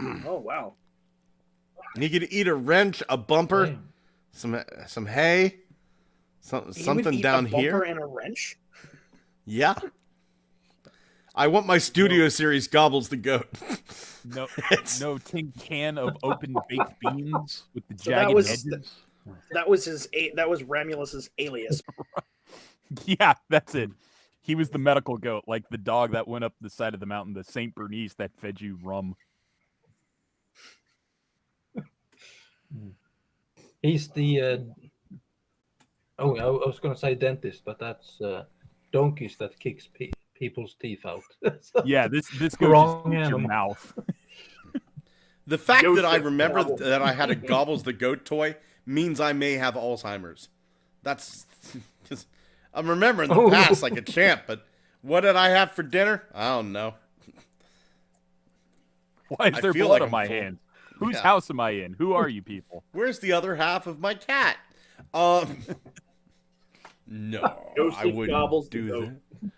Oh, wow. He could eat a wrench, a bumper, some hay, something down here. Bumper and a wrench? Yeah. I want my studio series Gobbles the Goat. No tin can of open baked beans with the jagged edges. That was Ramulus's alias. Yeah, that's it. He was the medical goat, like the dog that went up the side of the mountain, the Saint Bernice that fed you rum. He's the I was going to say dentist, but that's donkeys that kicks people's teeth out. Yeah, this goes in your mouth. The fact that I remember that I had a Gobbles the Goat toy means I may have Alzheimer's. That's just, I'm remembering the past like a champ, but what did I have for dinner? I don't know. Why is there blood on my hands? Whose house am I in? Who are you people? Where's the other half of my cat? No, I wouldn't do that.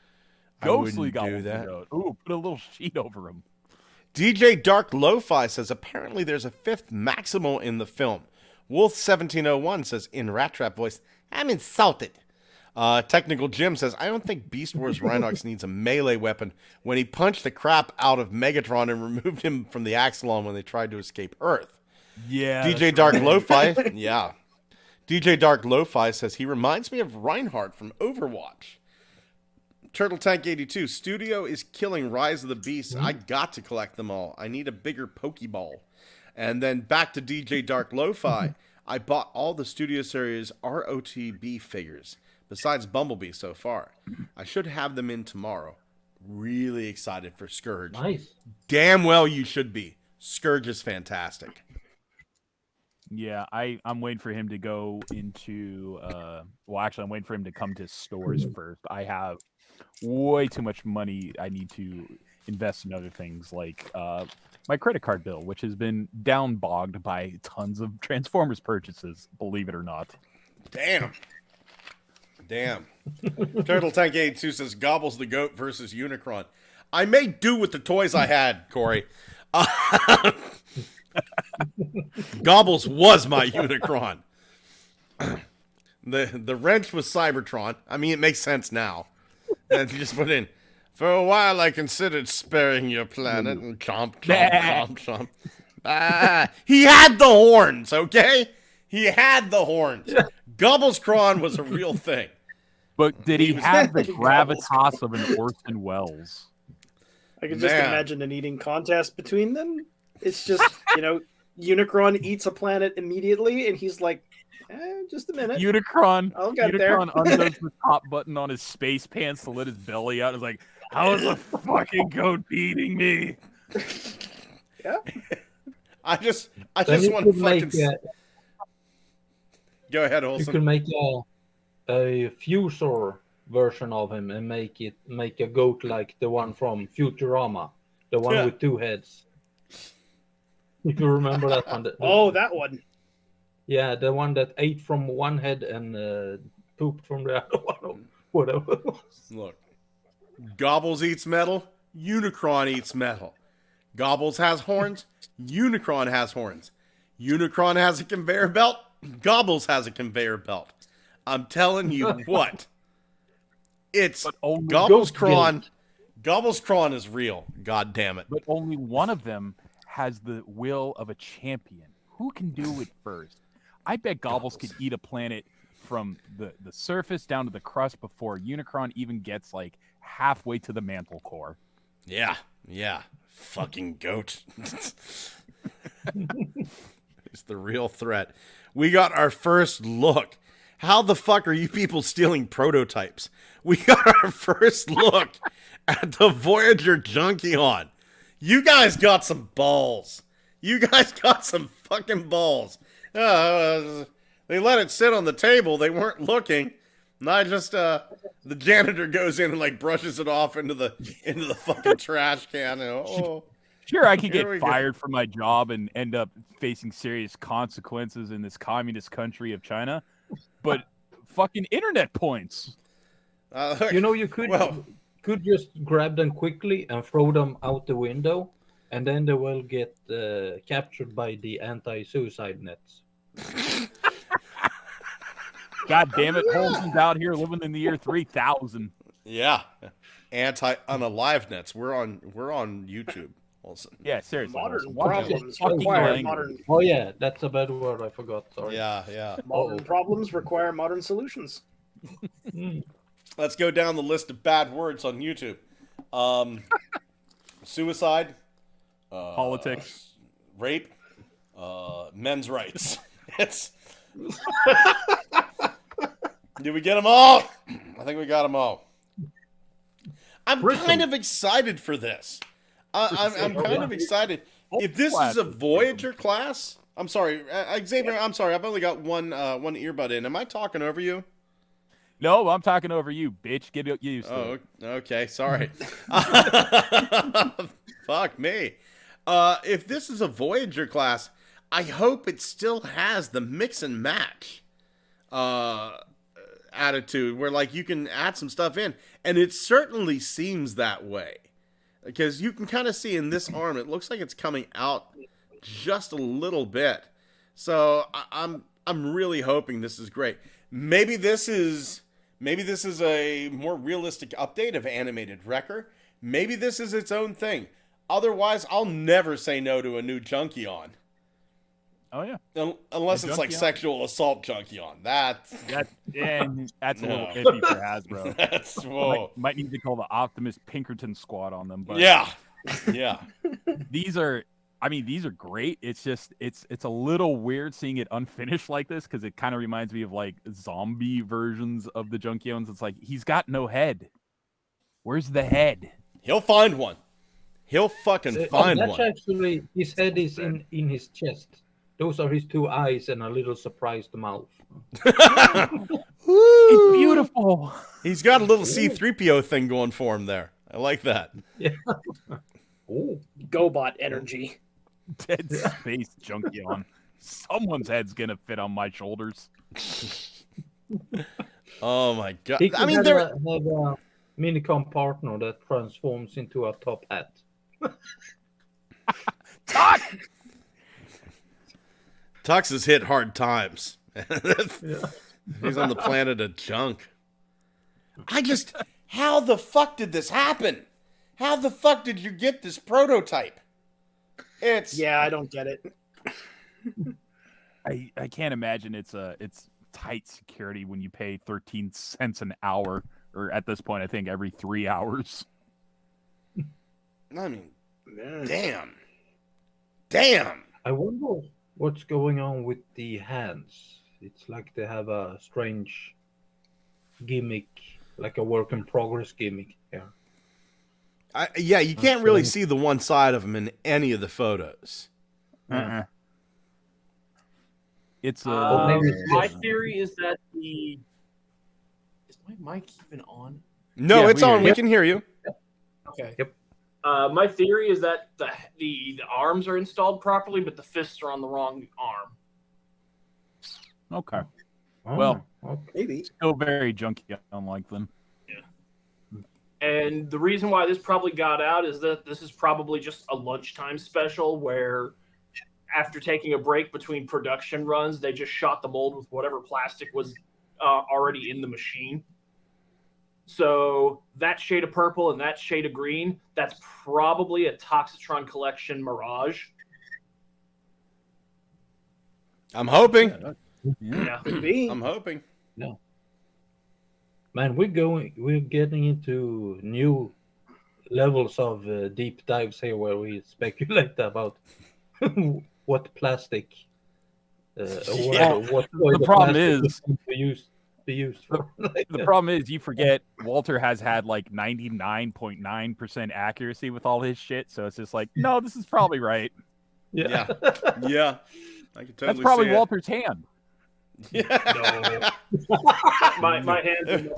Ghostly Gobbles the Goat. Ooh, put a little sheet over him. DJ Dark Lo-Fi says, apparently there's a 5th Maximal in the film. Wolf1701 says, in Rat Trap voice, I'm insulted. Technical Jim says, I don't think Beast Wars Rhinox needs a melee weapon when he punched the crap out of Megatron and removed him from the Axelon when they tried to escape Earth. Yeah. DJ Dark Lo-Fi, yeah. DJ Dark Lo-Fi says, he reminds me of Reinhardt from Overwatch. Turtle Tank 82, Studio is killing Rise of the Beasts. I got to collect them all. I need a bigger Pokeball. And then back to DJ Dark Lo-Fi. I bought all the Studio Series ROTB figures, besides Bumblebee so far. I should have them in tomorrow. Really excited for Scourge. Nice. Damn well you should be. Scourge is fantastic. Yeah, I'm waiting for him to go into well, actually, I'm waiting for him to come to stores first. I have way too much money I need to invest in other things, like my credit card bill, which has been down bogged by tons of Transformers purchases, believe it or not. Damn. Turtle Tank 82 says, Gobbles the Goat versus Unicron. I made do with the toys I had, Corey. Gobbles was my Unicron. the wrench was Cybertron. I mean, it makes sense now. And you just put in, for a while I considered sparing your planet, and chomp, chomp, chomp, chomp. He had the horns, okay? He had the horns. Gobblescron was a real thing. But did he have the gravitas of an Orson Welles? I can just imagine an eating contest between them. It's just, Unicron eats a planet immediately, and he's like, just a minute. Unicron there. undoes the top button on his space pants to let his belly out. It's like, how is a fucking goat beating me? Yeah. I just want to fucking... Go ahead, Olsen. You could make a Fusor version of him and make a goat like the one from Futurama, the one with two heads. You can remember that one. That one. Yeah, the one that ate from one head and pooped from the other one. Whatever. Look, Gobbles eats metal. Unicron eats metal. Gobbles has horns. Unicron has horns. Unicron has a conveyor belt. Gobbles has a conveyor belt. I'm telling you what. It's Gobblescron. Gobblescron is real. God damn it. But only one of them has the will of a champion. Who can do it first? I bet Gobbles could eat a planet from the surface down to the crust before Unicron even gets like halfway to the mantle core. Yeah. Fucking goat. It's the real threat. We got our first look. How the fuck are you people stealing prototypes? We got our first look at the Voyager Junkion. You guys got some balls. You guys got some fucking balls. They let it sit on the table. They weren't looking. And I just, the janitor goes in and like brushes it off into the fucking trash can. And, sure, I could get fired from my job and end up facing serious consequences in this communist country of China, but fucking internet points. You could just grab them quickly and throw them out the window, and then they will get captured by the anti-suicide nets. God damn it, Holmeson's out here living in the year 3000. Yeah, anti-unalive nets. We're on YouTube. Also. Yeah, seriously. Modern problems require modern. Oh yeah, that's a bad word. I forgot. Sorry. Yeah. Modern problems require modern solutions. Let's go down the list of bad words on YouTube. Suicide. Politics. Rape. Men's rights. Did we get them all? I think we got them all. I'm kind of excited for this. I'm kind of excited. If this is a Voyager class, I'm sorry, Xavier. I'm sorry. I've only got one earbud in. Am I talking over you? No, I'm talking over you, bitch. Get used to it. Okay. Sorry. Fuck me. If this is a Voyager class, I hope it still has the mix and match attitude where like you can add some stuff in, and it certainly seems that way because you can kind of see in this arm it looks like it's coming out just a little bit. So I'm really hoping this is great. Maybe this is a more realistic update of Animated Wrecker. Maybe this is its own thing. Otherwise, I'll never say no to a new Junkion. Oh yeah, unless it's like sexual assault Junkion. That's a little iffy for Hasbro. That's whoa. Might need to call the Optimus Pinkerton squad on them. But yeah. These are great. It's just it's a little weird seeing it unfinished like this because it kind of reminds me of like zombie versions of the Junkions. It's like he's got no head. Where's the head? He'll find one. He'll fucking find one. Actually, his head is in his chest. Those are his two eyes and a little surprised mouth. It's beautiful. He's got a little C-3PO thing going for him there. I like that. Yeah. GoBot energy. Dead Space Junkion. Someone's head's gonna fit on my shoulders. Oh my god! He could have a Minicom partner that transforms into a top hat. Tux! Tux has hit hard times. He's on the planet of junk. How the fuck did this happen? How the fuck did you get this prototype? Yeah, I don't get it. I can't imagine it's tight security when you pay 13 cents an hour, or at this point, I think every 3 hours. I mean, damn. I wonder what's going on with the hands. It's like they have a strange gimmick, like a work in progress gimmick here. Yeah, you can't really see the one side of them in any of the photos. It's my theory is that is my mic even on? No, Yeah, it's on. We can hear you. Okay. Yep. My theory is that the arms are installed properly, but the fists are on the wrong arm. okay. Oh, Well, okay. Maybe. Still very junky, unlike them. And the reason why this probably got out is that this is probably just a lunchtime special where after taking a break between production runs, they just shot the mold with whatever plastic was already in the machine. So that shade of purple and that shade of green, that's probably a Toxitron Collection Mirage. I'm hoping. Yeah. Could be. I'm hoping. Man, we're getting into new levels of deep dives here where we speculate about what plastic what the problem is be used for. the problem is you forget Walter has had like 99.9% accuracy with all his shit, so it's just like, no, this is probably right. Yeah. Yeah. I can totally That's probably see it. Walter's hand. Yeah. My hands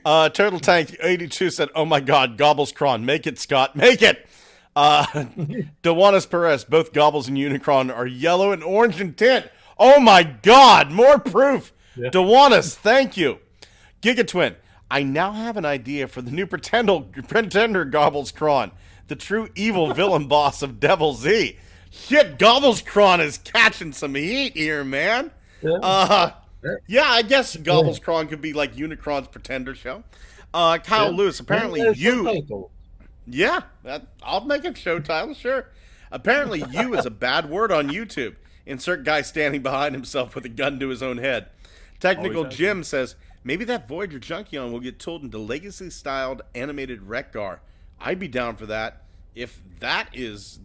are Turtle Tank 82 said, "Oh my God, Gobblescron, make it, Scott, make it." Dewanis Perez, both Gobbles and Unicron are yellow and orange in tint. Oh my God, more proof. Yeah. Dewanis, thank you. Gigatwin, I now have an idea for the new pretender Gobblescron, the true evil villain boss of Devil Z. Shit, Gobblescron is catching some heat here, man. Yeah, I guess Gobblescron could be like Unicron's pretender show. Kyle Lewis, apparently you... Yeah, I'll make a show title, sure. Apparently you is a bad word on YouTube. Insert guy standing behind himself with a gun to his own head. Technical Jim says, maybe that Voyager Junkion will get told into Legacy-styled animated Wreck-Gar. I'd be down for that. If that is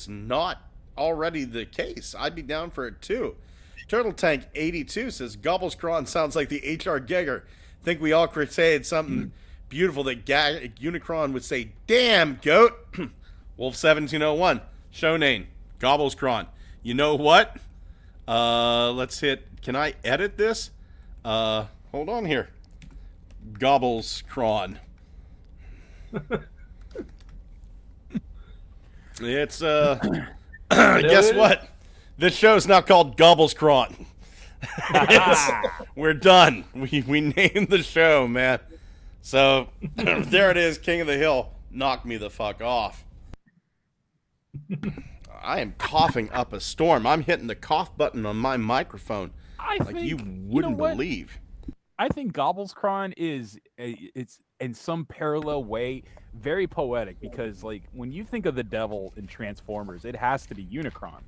not already the case, I'd be down for it too. Turtle Tank 82 says, Gobblescron sounds like the H.R. Giger. Think we all created something beautiful that Unicron would say, damn, goat. Wolf 1701, show name, Gobblescron. You know what? Let's hit, can I edit this? Hold on here. Gobblescron. It's, guess what? This show's now called Gobblescron. We're done. We named the show, man. So, there it is, King of the Hill. Knock me the fuck off. I am coughing up a storm. I'm hitting the cough button on my microphone like you wouldn't believe. I think Gobblescron is it's in some parallel way very poetic, because like when you think of the devil in Transformers, it has to be Unicron.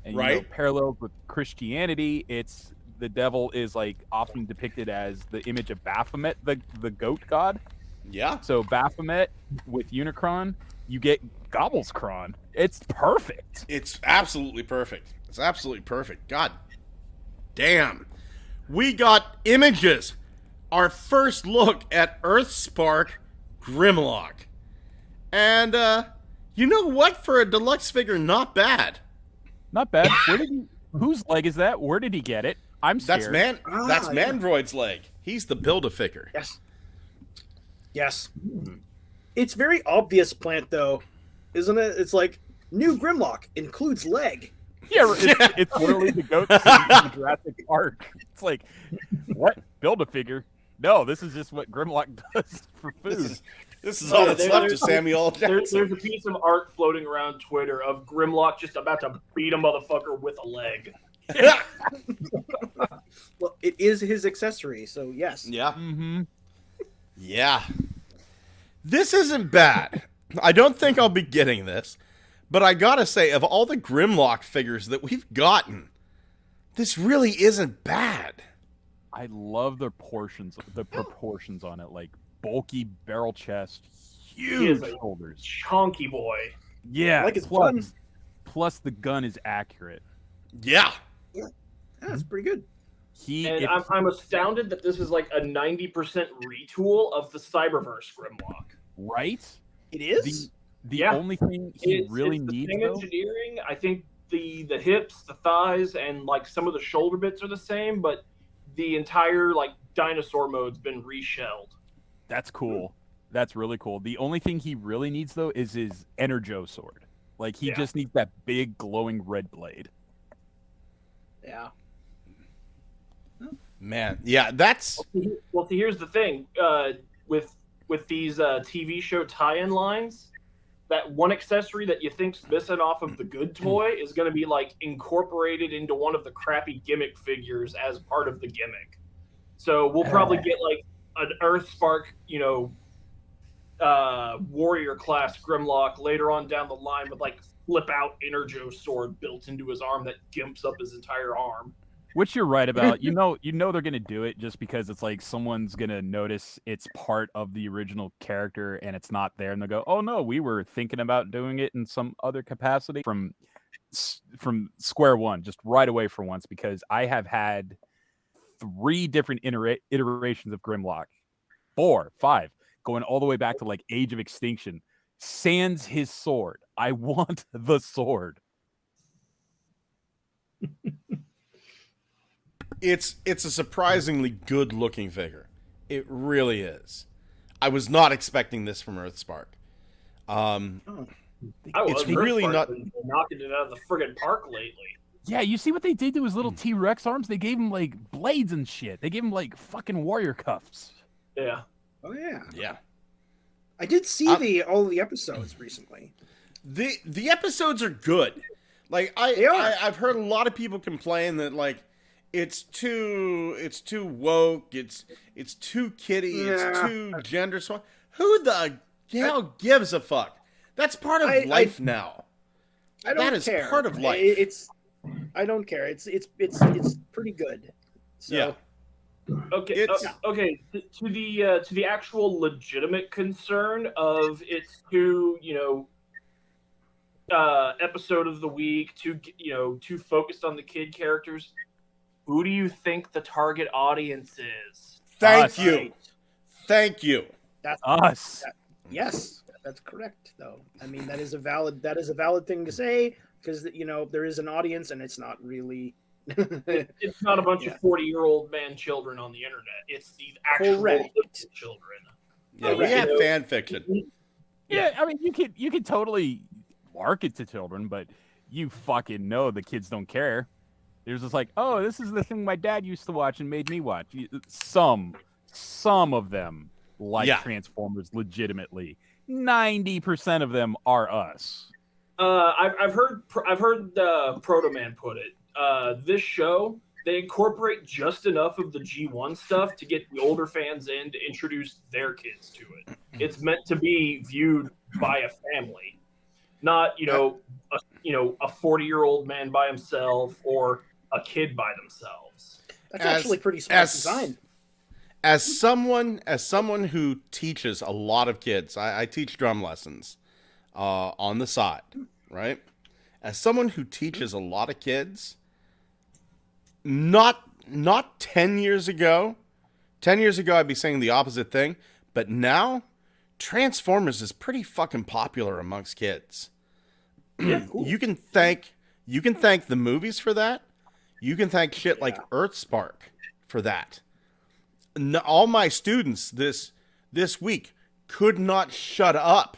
And right. You know, parallels with Christianity, it's the devil is like often depicted as the image of Baphomet, the goat god. Yeah. So Baphomet with Unicron, you get Gobblescron. It's perfect. It's absolutely perfect. It's absolutely perfect. God damn. We got images. Our first look at Earthspark Grimlock. And you know what? For a deluxe figure, not bad. Not bad. Whose leg is that? Where did he get it? I'm scared. That's Mandroid's leg. He's the Build-A-Figure. Yes. It's very obvious, Plant, though, isn't it? It's like, new Grimlock includes leg. Yeah, it's literally the goat in Jurassic Park. It's like, what? Build-A-Figure? No, this is just what Grimlock does for food. This is all that's left of Samuel Jackson. There's a piece of art floating around Twitter of Grimlock just about to beat a motherfucker with a leg. Well, it is his accessory, so yes. Yeah. Mm-hmm. Yeah. This isn't bad. I don't think I'll be getting this, but I gotta say, of all the Grimlock figures that we've gotten, this really isn't bad. I love the proportions on it, like bulky barrel chest, He huge is a shoulders. chunky boy. Yeah, I like his plus, gun. plus the gun is accurate. Yeah. That's pretty good. And I'm astounded that this is like a 90% retool of the Cyberverse Grimlock. right? It is? The Yeah. only thing he really it's the needs, same though, engineering. I think the hips, the thighs, and like some of the shoulder bits are the same, but the entire like dinosaur mode's been reshelled. that's cool. That's really cool. The only thing he really needs, though, is his Energo sword. Like, he Yeah. just needs that big glowing red blade. Yeah. Man. Yeah, that's... Well, see, here's the thing. With these TV show tie-in lines, that one accessory that you think's missing off of the good toy is going to be like incorporated into one of the crappy gimmick figures as part of the gimmick. So we'll probably get like an Earthspark, warrior class Grimlock later on down the line with like flip out Energo sword built into his arm that gimps up his entire arm. Which you're right about. You know they're gonna do it just because it's like someone's gonna notice it's part of the original character and it's not there, and they'll go, "Oh no, we were thinking about doing it in some other capacity." From square one, just right away for once, because I have had 3 different iterations of Grimlock, 4, 5, going all the way back to like Age of Extinction. Sans his sword. I want the sword. It's a surprisingly good looking figure. It really is. I was not expecting this from Earthspark. I It's was really Earthspark not- been knocking it out of the friggin' park lately. Yeah, you see what they did to his little T-Rex arms? They gave him like blades and shit. They gave him like fucking warrior cuffs. Yeah. Oh, yeah. Yeah. I did see all the episodes recently. The episodes are good. Like They are. I've heard a lot of people complain that like it's too woke, it's too kiddie, it's Yeah. too gender swap. Who the hell gives a fuck? That's part of life now. I don't That is care. part of life. I don't care. It's pretty good. So, Yeah. Okay. It's- Okay. To the actual legitimate concern of it's too episode of the week, too focused on the kid characters. Who do you think the target audience is? Thank Us. you. Thank you. That's Us. yes, that's correct. Though I mean that is a valid thing to say because there is an audience and it's not really. It's not a bunch of 40-year-old man children on the internet. It's the actual Correct. children. Yeah, we have fan fiction. Yeah, I mean you could totally market to children, but you fucking know the kids don't care. They're just like, oh, this is the thing my dad used to watch and made me watch. Some of them like Yeah. Transformers legitimately. 90% of them are us. I've heard Proto Man put it. This show, they incorporate just enough of the G1 stuff to get the older fans in to introduce their kids to it. It's meant to be viewed by a family, not a 40-year-old man by himself or a kid by themselves. That's As- actually pretty smart as- design. As someone who teaches a lot of kids, I teach drum lessons on the side, right? As someone who teaches a lot of kids, not 10 years ago. 10 years ago, I'd be saying the opposite thing, but now Transformers is pretty fucking popular amongst kids. Yeah, cool. You can thank the movies for that. You can thank shit like Earthspark for that. All my students this week could not shut up.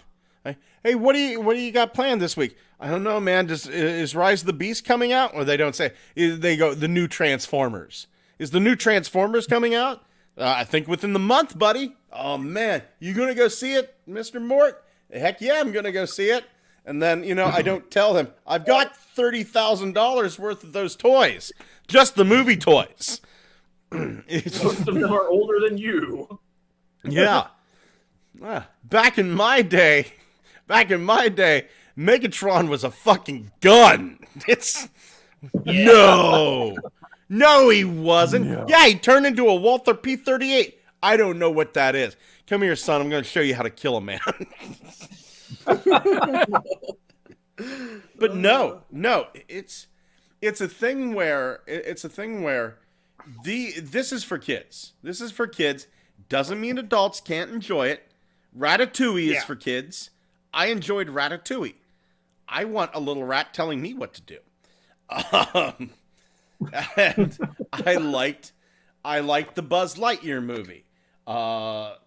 Hey, what do you got planned this week? I don't know, man. Is Rise of the Beast coming out? Or they don't say. They go the new Transformers. Is the new Transformers coming out? I think within the month, buddy. Oh man, you gonna go see it, Mr. Mort? Heck yeah, I'm gonna go see it. And then, I don't tell him, I've got $30,000 worth of those toys. Just the movie toys. Most of them are older than you. Yeah. Back in my day, Megatron was a fucking gun. No, he wasn't. No. Yeah, he turned into a Walther P-38. I don't know what that is. Come here, son. I'm going to show you how to kill a man. But no, it's a thing where this is for kids. This is for kids. Doesn't mean adults can't enjoy it. Ratatouille is for kids. I enjoyed Ratatouille. I want a little rat telling me what to do. And I liked the Buzz Lightyear movie. I'll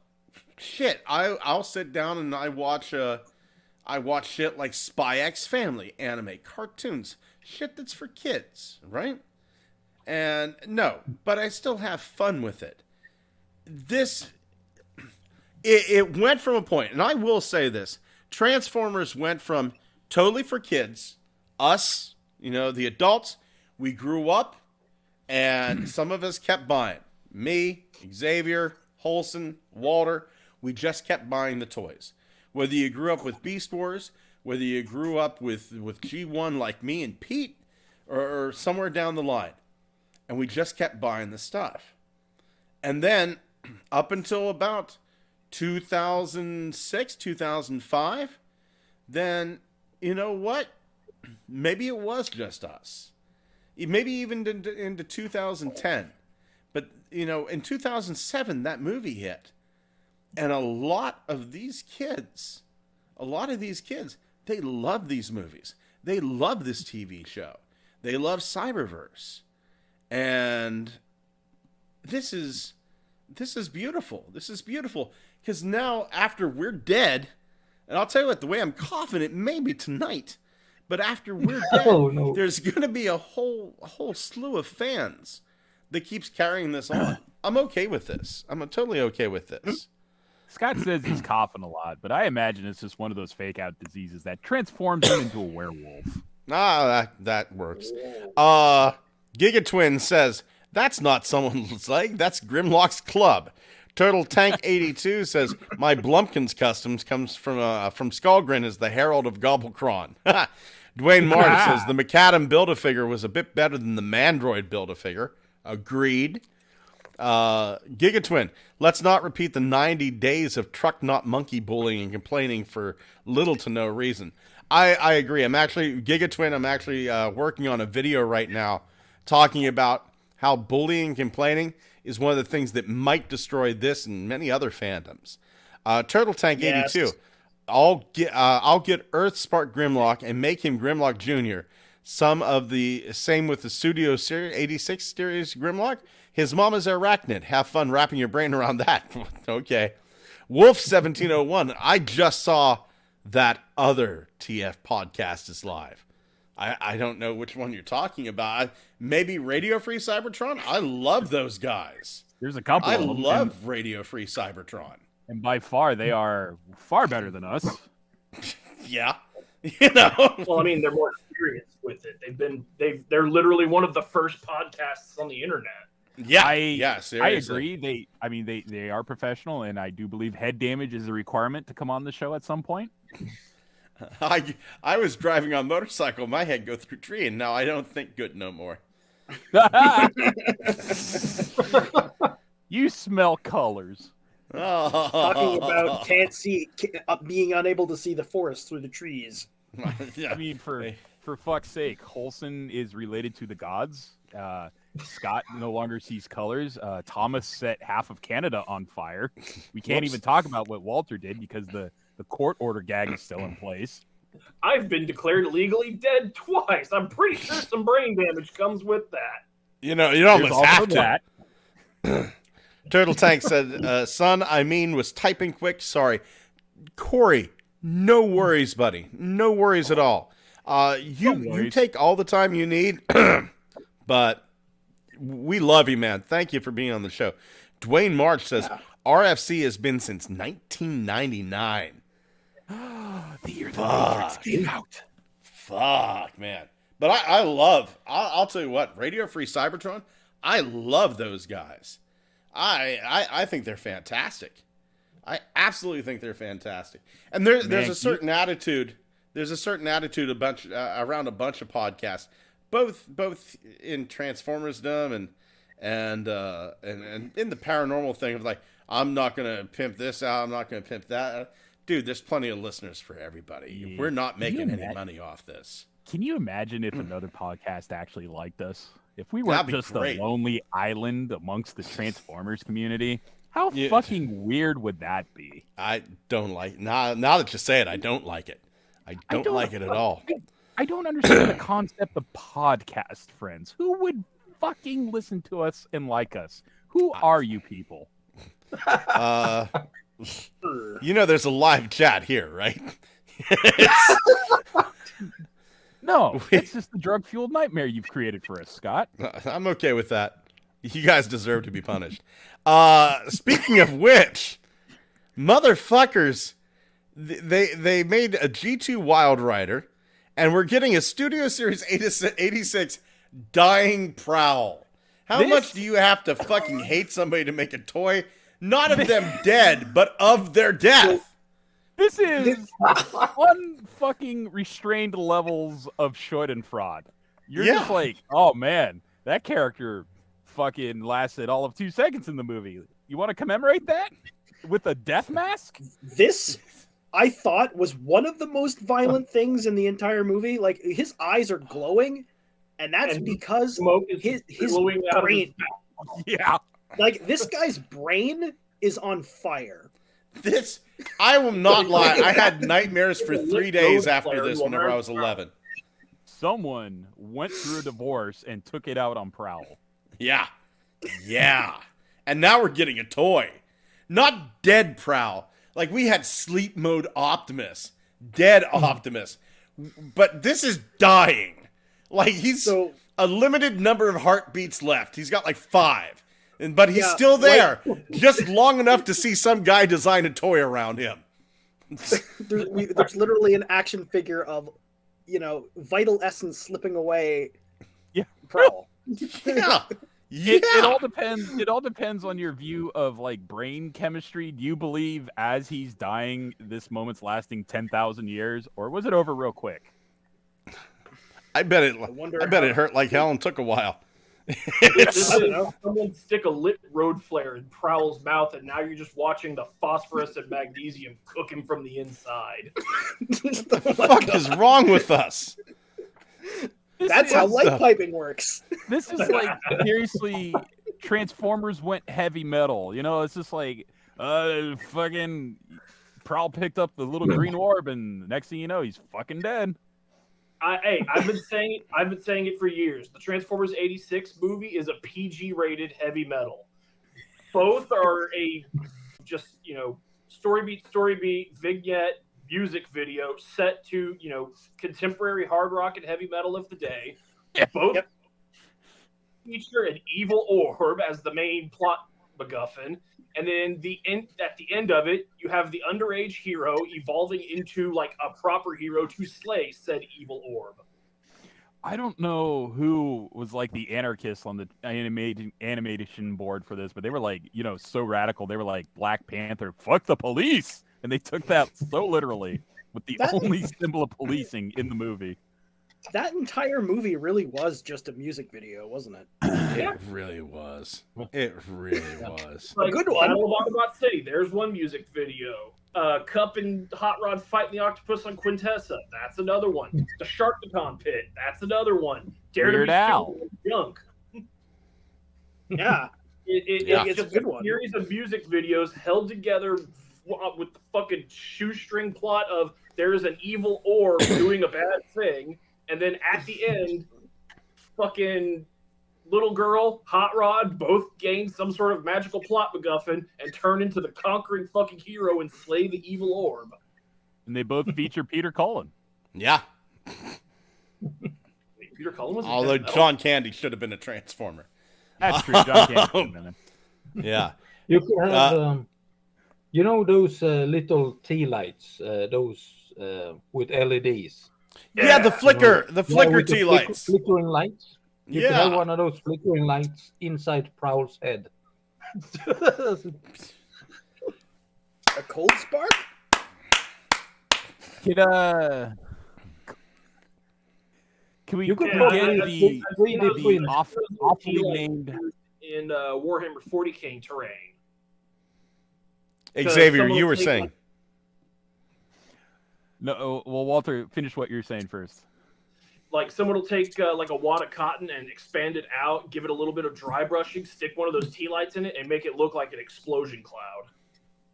sit down and I watch shit like Spy X Family, anime, cartoons, shit that's for kids, right? And no, but I still have fun with it. It went from a point, and I will say this, Transformers went from totally for kids, us, the adults, we grew up, and some of us kept buying. Me, Xavier, Holson, Walter, we just kept buying the toys. Whether you grew up with Beast Wars, whether you grew up with G1 like me and Pete, or somewhere down the line. And we just kept buying the stuff. And then, up until about 2006, 2005, then, you know what? Maybe it was just us. Maybe even into 2010. But, in 2007, that movie hit. And a lot of these kids, they love these movies. They love this TV show. They love Cyberverse. And this is beautiful. This is beautiful. Because now, after we're dead, and I'll tell you what, the way I'm coughing, it may be tonight, but after we're dead, there's going to be a whole slew of fans that keeps carrying this on. I'm okay with this. I'm totally okay with this. Scott says he's coughing a lot, but I imagine it's just one of those fake out diseases that transforms him into a werewolf. That works. Gigatwin says, that's not someone's leg, that's Grimlock's club. Turtle Tank 82 says, my Blumpkins customs comes from Skullgrin as the Herald of Gobblescron. Dwayne Martin says, the Macadam Build-A-Figure was a bit better than the Mandroid Build-A-Figure. Agreed. Gigatwin, let's not repeat the 90 days of truck not monkey bullying and complaining for little to no reason. I agree. Gigatwin, I'm actually working on a video right now talking about how bullying and complaining is one of the things that might destroy this and many other fandoms. Turtle Tank 82, I'll get Earth Spark Grimlock and make him Grimlock Jr. Some of the same with the Studio Series 86 series Grimlock. His mama's arachnid. Have fun wrapping your brain around that. Okay. Wolf 1701. I just saw that other TF podcast is live. I don't know which one you're talking about. Maybe Radio Free Cybertron? I love those guys. There's a couple of them. I love Radio Free Cybertron. And by far, they are far better than us. Yeah. Well, I mean, they're more experienced with it. They're literally one of the first podcasts on the internet. Yeah, I agree. They are professional, and I do believe head damage is a requirement to come on the show at some point. I was driving on a motorcycle, my head go through a tree, and now I don't think good no more. You smell colors. Talking about being unable to see the forest through the trees. Yeah. I mean, for fuck's sake, Holson is related to the gods. Scott no longer sees colors. Thomas set half of Canada on fire. We can't even talk about what Walter did because the court order gag is still in place. I've been declared legally dead twice. I'm pretty sure some brain damage comes with that. You almost have to. Turtle Tank said, son, was typing quick. Sorry. Corey, no worries, buddy. No worries at all. You take all the time you need, but we love you, man. Thank you for being on the show. Dwayne March says, RFC has been since 1999. Fear the Fuck. Matrix. Get out. Fuck, man. But I'll tell you what, Radio Free Cybertron, I love those guys. I think they're fantastic. I absolutely think they're fantastic. And there's a certain attitude. There's a certain attitude around a bunch of podcasts, both in Transformersdom and in the paranormal thing of like, I'm not gonna pimp this out, I'm not gonna pimp that. Dude, there's plenty of listeners for everybody. Yeah. We're not making any money off this. Can you imagine if another podcast actually liked us? If we weren't just a lonely island amongst the Transformers community, how fucking weird would that be? I don't like now that you say it, I don't like it. I don't like it at all. I don't understand the concept of podcast friends. Who would fucking listen to us and like us? Who are you people? There's a live chat here, right? No, it's just the drug-fueled nightmare you've created for us, Scott. I'm okay with that. You guys deserve to be punished. Speaking of which, motherfuckers, they made a G2 Wild Rider, and we're getting a Studio Series 86 Dying Prowl. How much do you have to fucking hate somebody to make a toy, not of them dead, but of their death? This is unfucking restrained levels of Schadenfreude. You're just like, oh man, that character fucking lasted all of 2 seconds in the movie. You want to commemorate that with a death mask? This, I thought, was one of the most violent things in the entire movie. Like, his eyes are glowing, and that's because his brain. Yeah. Like, this guy's brain is on fire. I will not lie. I had nightmares for 3 days after this whenever I was 11. Someone went through a divorce and took it out on Prowl. Yeah. And now we're getting a toy. Not dead Prowl. Like, we had sleep mode Optimus. Dead Optimus. But this is dying. Like, he's a limited number of heartbeats left. He's got like 5. But he's still there, just long enough to see some guy design a toy around him. There's literally an action figure of, Vital Essence slipping away. Yeah, Prowl. Yeah. It all depends. It all depends on your view of like brain chemistry. Do you believe as he's dying, this moment's lasting 10,000 years, or was it over real quick? I bet it hurt like hell and took a while. Someone stick a lit road flare in Prowl's mouth, and now you're just watching the phosphorus and magnesium cook him from the inside. What the fuck is wrong with us? That's how light piping works. This is like, seriously, Transformers went heavy metal. It's just like, fucking Prowl picked up the little green orb, and next thing you know, he's fucking dead. I've been saying it for years. The Transformers 86 movie is a PG-rated heavy metal. Both are a story beat vignette music video set to contemporary hard rock and heavy metal of the day. Both feature an evil orb as the main plot MacGuffin. And then at the end of it, you have the underage hero evolving into like a proper hero to slay said evil orb. I don't know who was like the anarchist on the animation board for this, but they were like, so radical. They were like, Black Panther, fuck the police. And they took that so literally with the only symbol of policing in the movie. That entire movie really was just a music video, wasn't it? It really was. It really was. A good one. Battle of Autobot City. There's one music video. Cup and Hot Rod fighting the octopus on Quintessa. That's another one. The Sharkticon pit. That's another one. Dare Weird to be Al. Junk. Yeah. It's a just good a one. series of music videos held together with the fucking shoestring plot of there's an evil orb doing a bad thing, and then at the end, fucking little girl, Hot Rod, both gain some sort of magical plot MacGuffin and turn into the conquering fucking hero and slay the evil orb. And they both feature Peter Cullen. Yeah. Peter Cullen was Although John Candy should have been a Transformer. That's true. John Candy. Yeah. You could have You know those little tea lights, those with LEDs. Yeah, the flicker, the flicker with the tea lights. flickering lights. You could have Yeah. one of those flickering lights inside Prowl's head. A cold spark? Can we You could get probably read between awfully named? in Warhammer 40K terrain. Xavier, someone you will were take, saying. like- No, well, Walter, finish what you're saying first. Like someone will take like a wad of cotton and expand it out, give it a little bit of dry brushing, stick one of those tea lights in it, and make it look like an explosion cloud.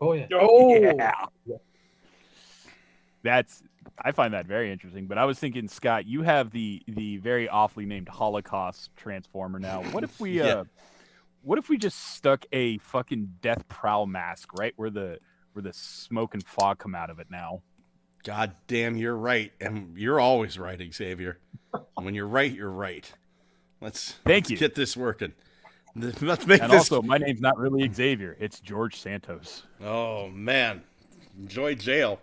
Oh yeah. Oh, I find that very interesting. But I was thinking, Scott, you have the very awfully named Holocaust Transformer now. What if we what if we just stuck a fucking Death Prowl mask right where the smoke and fog come out of it now? God damn, you're right. And you're always right, Xavier. When you're right, you're right. Let's get this working. Let's make and this. Also, my name's not really Xavier. It's George Santos. Oh, man. Enjoy jail.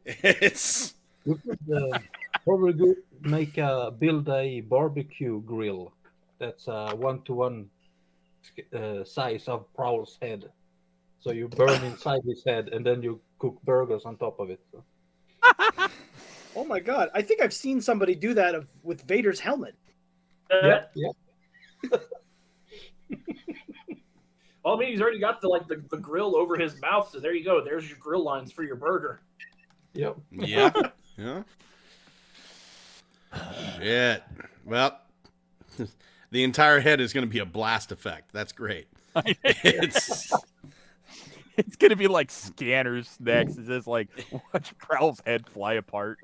It's. You could probably build a barbecue grill that's 1-to-1 size of Prowl's head. So you burn inside his head and then you cook burgers on top of it. So. oh my God! I think I've seen somebody do that with Vader's helmet. Yeah. Well, I mean, he's already got the grill over his mouth, so there you go. There's your grill lines for your burger. Yep. Yeah. Yeah. Shit. Well, the entire head is going to be a blast effect. That's great. It's going to be like scanners next. It's just like watch Prowl's head fly apart.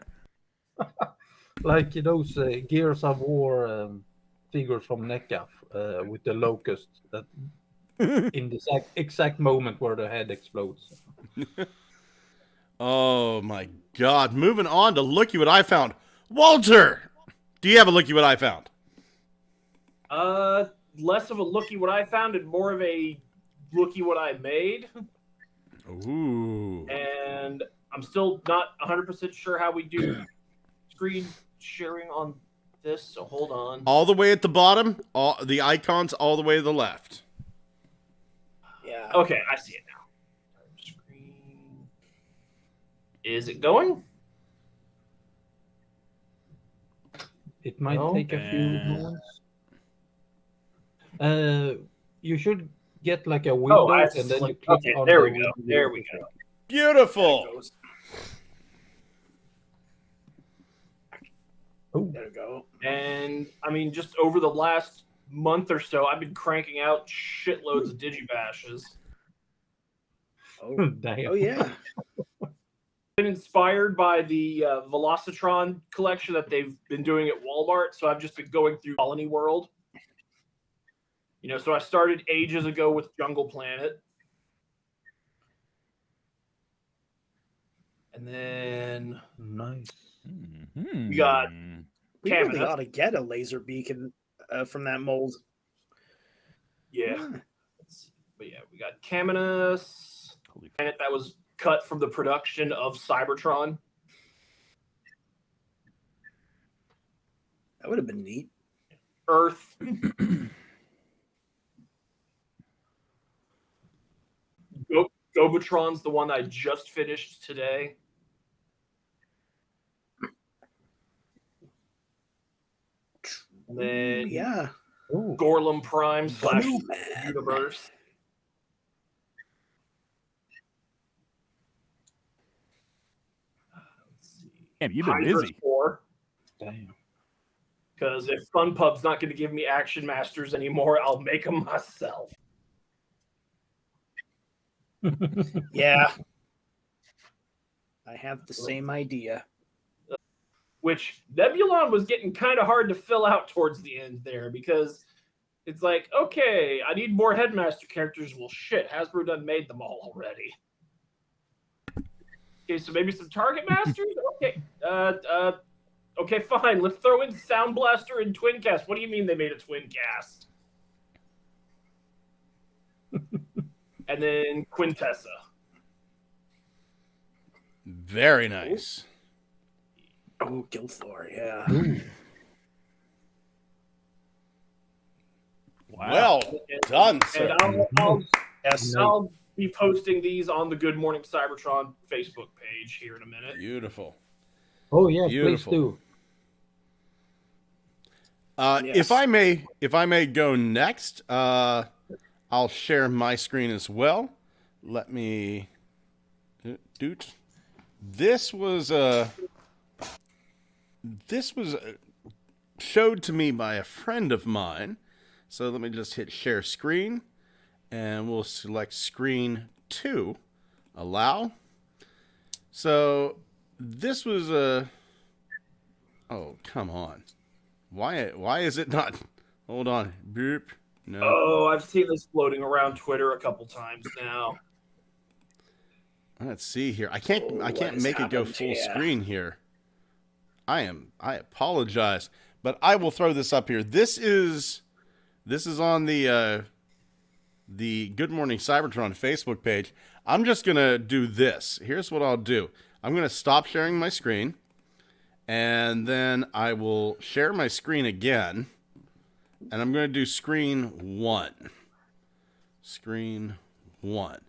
Like those Gears of War figures from NECA with the locust that in the exact moment where the head explodes. Oh my God. Moving on to Looky What I Found. Walter, do you have a Looky What I Found? Less of a looky what I found and more of a looky what I made. Ooh. And I'm still not 100% sure how we do screen sharing on this, so hold on. All the way at the bottom, the icons all the way to the left. Yeah. Okay, I see it now. Screen. Is it going? It might No. take a few moments. You should get like a window I and then you click okay, on there the we go. window. There we go. Beautiful. There we go. And I mean, just over the last month or so, I've been cranking out shitloads of digibashes. Oh, Damn. oh yeah. Been inspired by the Velocitron collection that they've been doing at Walmart, so I've just been going through Colony World. You know, so I started ages ago with Jungle Planet. And then Nice. we got We really Canada. ought to get a laser beacon from that mold. Yeah. Let's see. But yeah, we got Caminus. Planet that was cut from the production of Cybertron. That would have been neat. Earth. Gobblescron's the one I just finished today. And then Yeah. Ooh. Gorlum Prime / Blue Man. Universe. Let's see. Damn, you've been Hydra's busy. 4. Damn. Because if FunPub's not going to give me Action Masters anymore, I'll make them myself. Yeah. I have the same idea. Which Nebulon was getting kind of hard to fill out towards the end there because it's like, okay, I need more Headmaster characters. Well, shit, Hasbro done made them all already. Okay, so maybe some Target Masters? Okay. Okay, fine. Let's throw in Sound Blaster and Twin Cast. What do you mean they made a Twin Cast? And then Quintessa. Very nice. Oh, Guild Floor, yeah. Wow. Well done, sir. And Yes. I'll be posting these on the Good Morning Cybertron Facebook page here in a minute. Beautiful. Oh yeah, Beautiful. please do. Yes. If I may go next, I'll share my screen as well. Let me. This was showed to me by a friend of mine. So let me just hit share screen, and we'll select screen 2, allow. So this was a. Oh, come on. Why is it not? Hold on. Boop. No. Oh, I've seen this floating around Twitter a couple times now. Let's see here. I can't make it go full screen here. I apologize, but I will throw this up here. This is on the Good Morning Cybertron Facebook page. I'm just gonna do this. Here's what I'll do. I'm gonna stop sharing my screen, and then I will share my screen again, and I'm gonna do screen 1. Screen 1.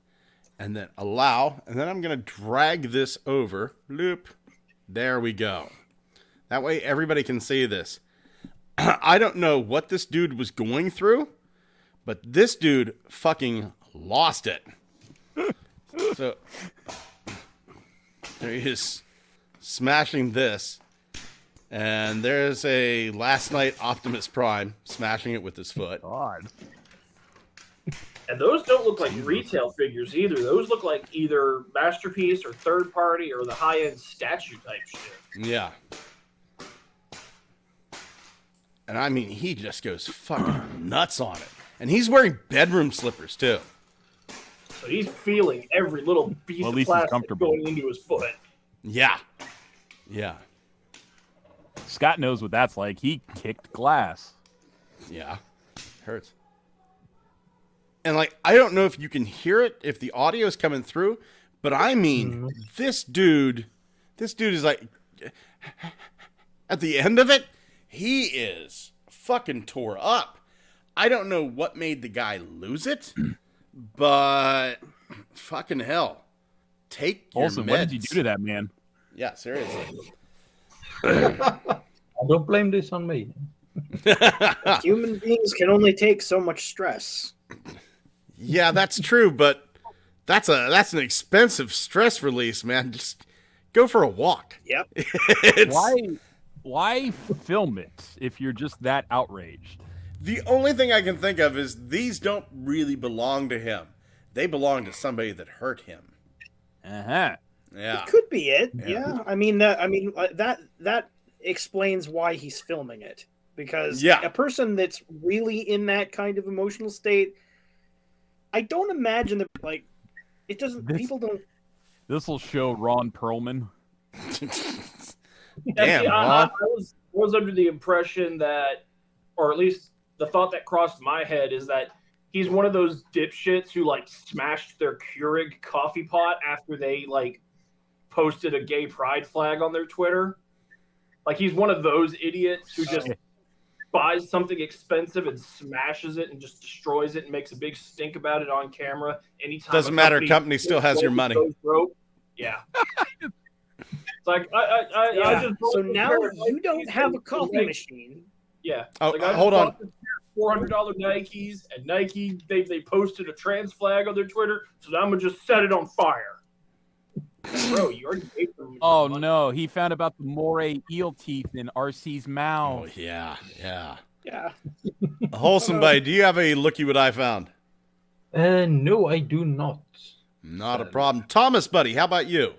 And then allow, and then I'm going to drag this over. Loop. There we go. That way everybody can see this. I don't know what this dude was going through, but this dude fucking lost it. So, there he is smashing this. And there's a Last Night Optimus Prime smashing it with his foot. God. And those don't look like retail figures either. Those look like either Masterpiece or third party or the high-end statue type shit. Yeah. And I mean, he just goes fucking nuts on it. And he's wearing bedroom slippers, too. So he's feeling every little piece Well, at of least he's plastic comfortable. going into his foot. Yeah. Yeah. Scott knows what that's like. He kicked glass. Yeah. Hurts. And, like, I don't know if you can hear it, if the audio is coming through, but I mean, this dude is like, at the end of it, he is fucking tore up. I don't know what made the guy lose it, but fucking hell. Take your Also, meds. what did you do to that man? Yeah, seriously. Don't blame this on me. Human beings can only take so much stress. Yeah, that's true, but that's an expensive stress release, man. Just go for a walk. Yep. Why film it if you're just that outraged? The only thing I can think of is these don't really belong to him. They belong to somebody that hurt him. Uh-huh. Yeah. It could be it. Yeah. Yeah. I mean that explains why he's filming it, because a person that's really in that kind of emotional state, I don't imagine that, like, it doesn't. People don't. This will show Ron Perlman. Damn, I was under the impression that, or at least the thought that crossed my head is that he's one of those dipshits who, like, smashed their Keurig coffee pot after they, like, posted a gay pride flag on their Twitter. Like, he's one of those idiots who just buys something expensive and smashes it and just destroys it and makes a big stink about it on camera. Anytime doesn't matter. Company still has your money. Yeah. It's like I just so now you don't have a coffee machine. Yeah. Oh, like, hold on. $400 Nikes, and Nike they posted a trans flag on their Twitter, so I'm gonna just set it on fire. Bro, you already paid for me. Oh no, he found about the moray eel teeth in RC's mouth. Oh yeah. Yeah. Wholesome buddy, do you have a looky what I found? No, I do not. Not a problem. Thomas, buddy, how about you?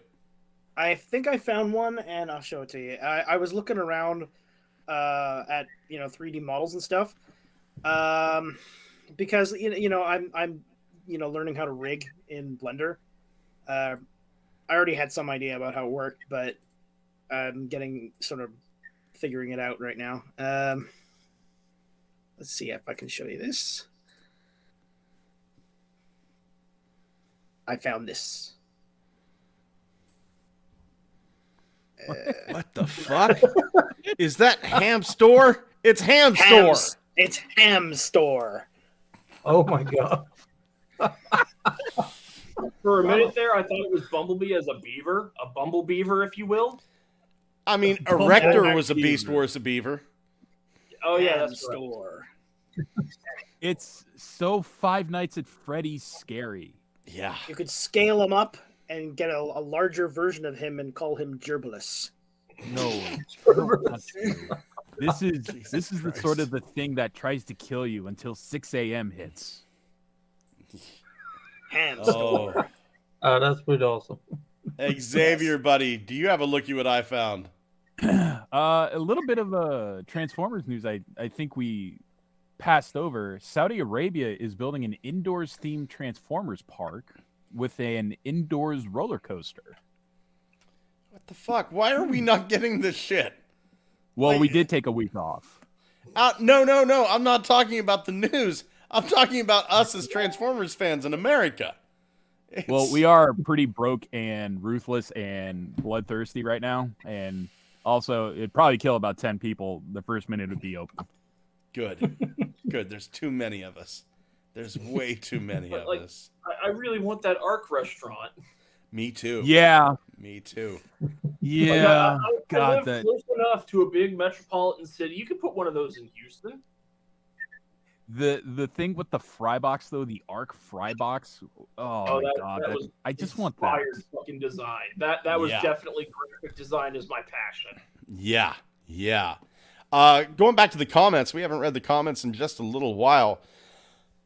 I think I found one, and I'll show it to you. I was looking around at 3D models and stuff, because I'm learning how to rig in Blender. I already had some idea about how it worked, but I'm figuring it out right now. Let's see if I can show you this. I found this. What the fuck? Is that Ham Store? It's Ham Store. It's Ham Store. Oh my god. For a minute there, I thought it was Bumblebee as a beaver, a bumble beaver, if you will. I mean, Erector was a Beast Wars a beaver. Oh yeah, Ham that's right. Store. It's so Five Nights at Freddy's scary. Yeah. You could scale him up and get a larger version of him and call him Gerbilus. No. This is the sort of the thing that tries to kill you until 6 a.m. hits. Ham Store. Oh. That's pretty awesome. Xavier, buddy, do you have a looky what I found? A little bit of Transformers news. I think we passed over. Saudi Arabia is building an indoors themed Transformers park with an indoors roller coaster. What the fuck? Why are we not getting this shit? Well, we did take a week off. No. I'm not talking about the news. I'm talking about us as Transformers fans in America. Well, we are pretty broke and ruthless and bloodthirsty right now. And also, it'd probably kill about 10 people the first minute it would be open. Good. Good. There's too many of us. There's way too many of us. I really want that Ark restaurant. Me too. Yeah. Me too. Yeah. I live close enough to a big metropolitan city. You could put one of those in Houston. The thing with the fry box though, the Arc fry box. Oh my god! I just want that. Inspired fucking design. That was definitely graphic design is my passion. Yeah. Going back to the comments, we haven't read the comments in just a little while.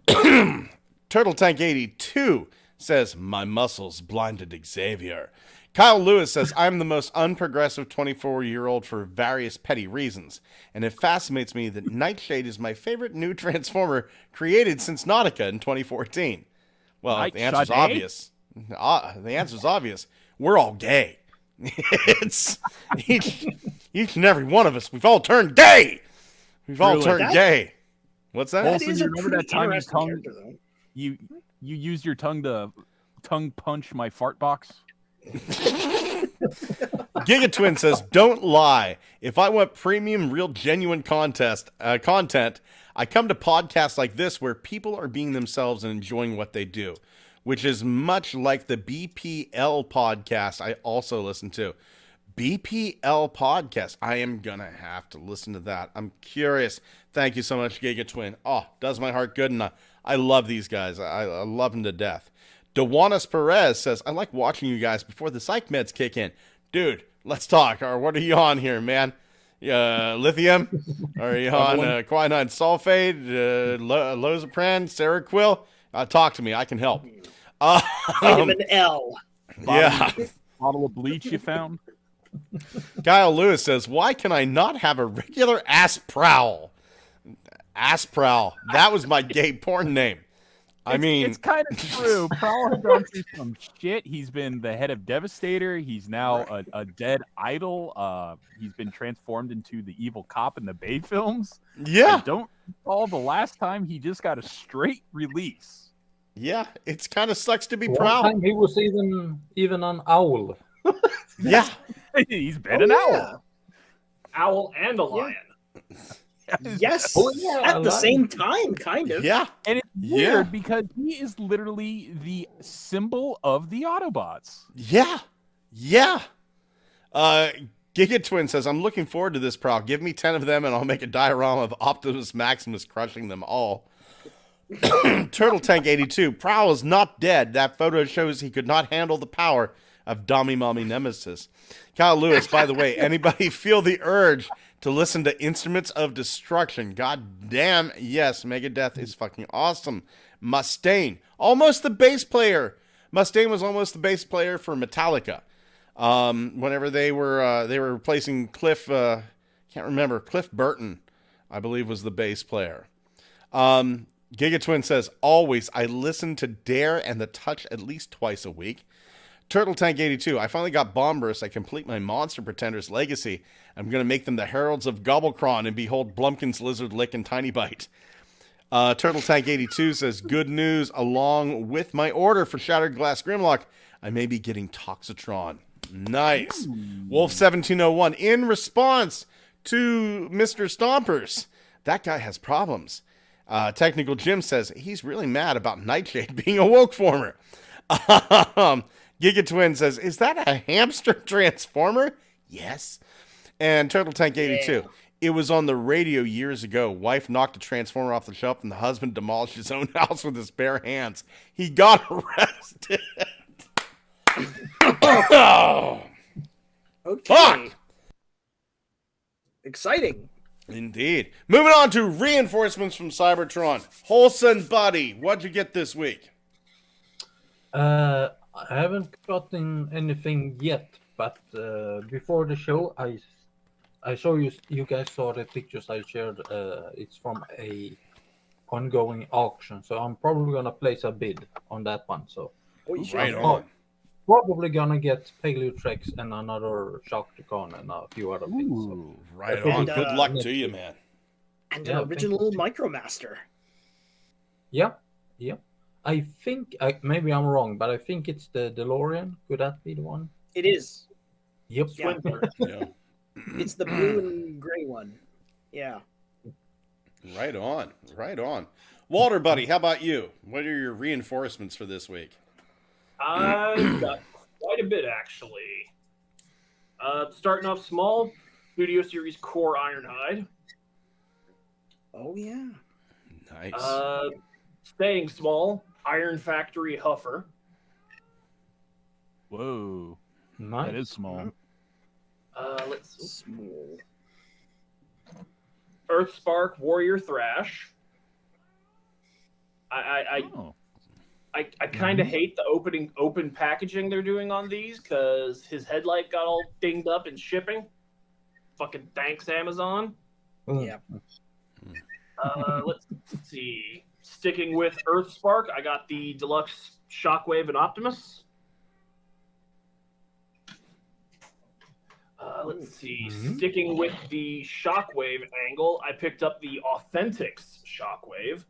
Turtle Tank 82 says, "My muscles blinded Xavier." Kyle Lewis says, "I'm the most unprogressive 24-year-old for various petty reasons, and it fascinates me that Nightshade is my favorite new Transformer created since Nautica in 2014. Well, the answer's obvious. The answer's obvious. We're all gay. It's each and every one of us. We've all turned gay. We've all turned gay. What's that? Also, you remember that time you used your tongue to tongue punch my fart box? Gigatwin says, "Don't lie. If I want premium, real, genuine content, I come to podcasts like this where people are being themselves and enjoying what they do, which is much like the BPL podcast I also listen to." BPL podcast. I am gonna have to listen to that. I'm curious. Thank you so much, Gigatwin. Oh, does my heart good, and I love these guys. I love them to death. Dewanis Perez says, "I like watching you guys before the psych meds kick in." Dude, let's talk. Or what are you on here, man? Lithium? Are you on quinine sulfate, Lozapran, Seroquel? Talk to me. I can help. Vitamin L. Yeah. Bottle of bleach you found? Kyle Lewis says, "Why can I not have a regular ass prowl?" Ass prowl. That was my gay porn name. It's kind of true. Prowl has gone through some shit. He's been the head of Devastator. He's now a dead idol. He's been transformed into the evil cop in the Bay films. Yeah. I don't recall the last time he just got a straight release. Yeah, it's kind of sucks to be One proud. time he was even an owl. Yeah. He's been an owl. Owl and a lion. Yes. yeah, At the same time, kind of. Yeah. And it's weird because he is literally the symbol of the Autobots. Yeah. Gigatwin says, "I'm looking forward to this prowl. Give me 10 of them and I'll make a diorama of Optimus Maximus crushing them all." Turtle Tank 82, "Prowl is not dead. That photo shows he could not handle the power of Dommy Mommy Nemesis." Kyle Lewis, by the way, anybody feel the urge to listen to Instruments of Destruction? God damn, yes, Megadeth is fucking awesome. Mustaine, almost the bass player. Mustaine was almost the bass player for Metallica. Whenever they were replacing Cliff, can't remember, Cliff Burton, I believe was the bass player. Gigatwin says, "Always, I listen to Dare and The Touch at least twice a week." Turtle Tank 82, "I finally got Bomb Burst. I complete my Monster Pretenders legacy. I'm going to make them the heralds of Gobblescron and behold Blumpkin's Lizard Lick and Tiny Bite." Turtle Tank 82 says, "Good news, along with my order for Shattered Glass Grimlock, I may be getting Toxitron." Nice. Wolf 1701, in response to Mr. Stompers, that guy has problems. Technical Jim says he's really mad about Nightshade being a woke former. Giga Twin says, is that a hamster transformer? Yes. And Turtle Tank 82. It was on the radio years ago. Wife knocked a transformer off the shelf and the husband demolished his own house with his bare hands. He got arrested. Oh, Okay. fuck. Exciting. Indeed. Moving on to reinforcements from Cybertron. Wholesome Buddy, what'd you get this week? I haven't gotten anything yet, but before the show, I saw you guys saw the pictures I shared. It's from a ongoing auction, so I'm probably gonna place a bid on that one. So Right on. probably gonna get Paleotrex and another Shockticon and a few other things. So. Ooh, right And, on. Good luck next to you, week. man. And Yeah, an original Micromaster. Yeah. I think maybe I'm wrong, but I think it's the DeLorean. Could that be the one? It is. Yep. Yeah. Yeah. It's the blue and gray one. Yeah. Right on. Right on. Walter Buddy, how about you? What are your reinforcements for this week? I've got quite a bit, actually. Starting off small, Studio Series Core Ironhide. Oh, yeah. Nice. Staying small, Iron Factory Huffer. Whoa, Nice. that is small. Let's Small. Earthspark Warrior Thrash. I Oh. kind of hate the open packaging they're doing on these because his headlight got all dinged up in shipping. Fucking thanks, Amazon. Yeah. Let's see. Sticking with Earthspark, I got the Deluxe Shockwave and Optimus. Let's see. Sticking with the Shockwave angle, I picked up the Authentics Shockwave.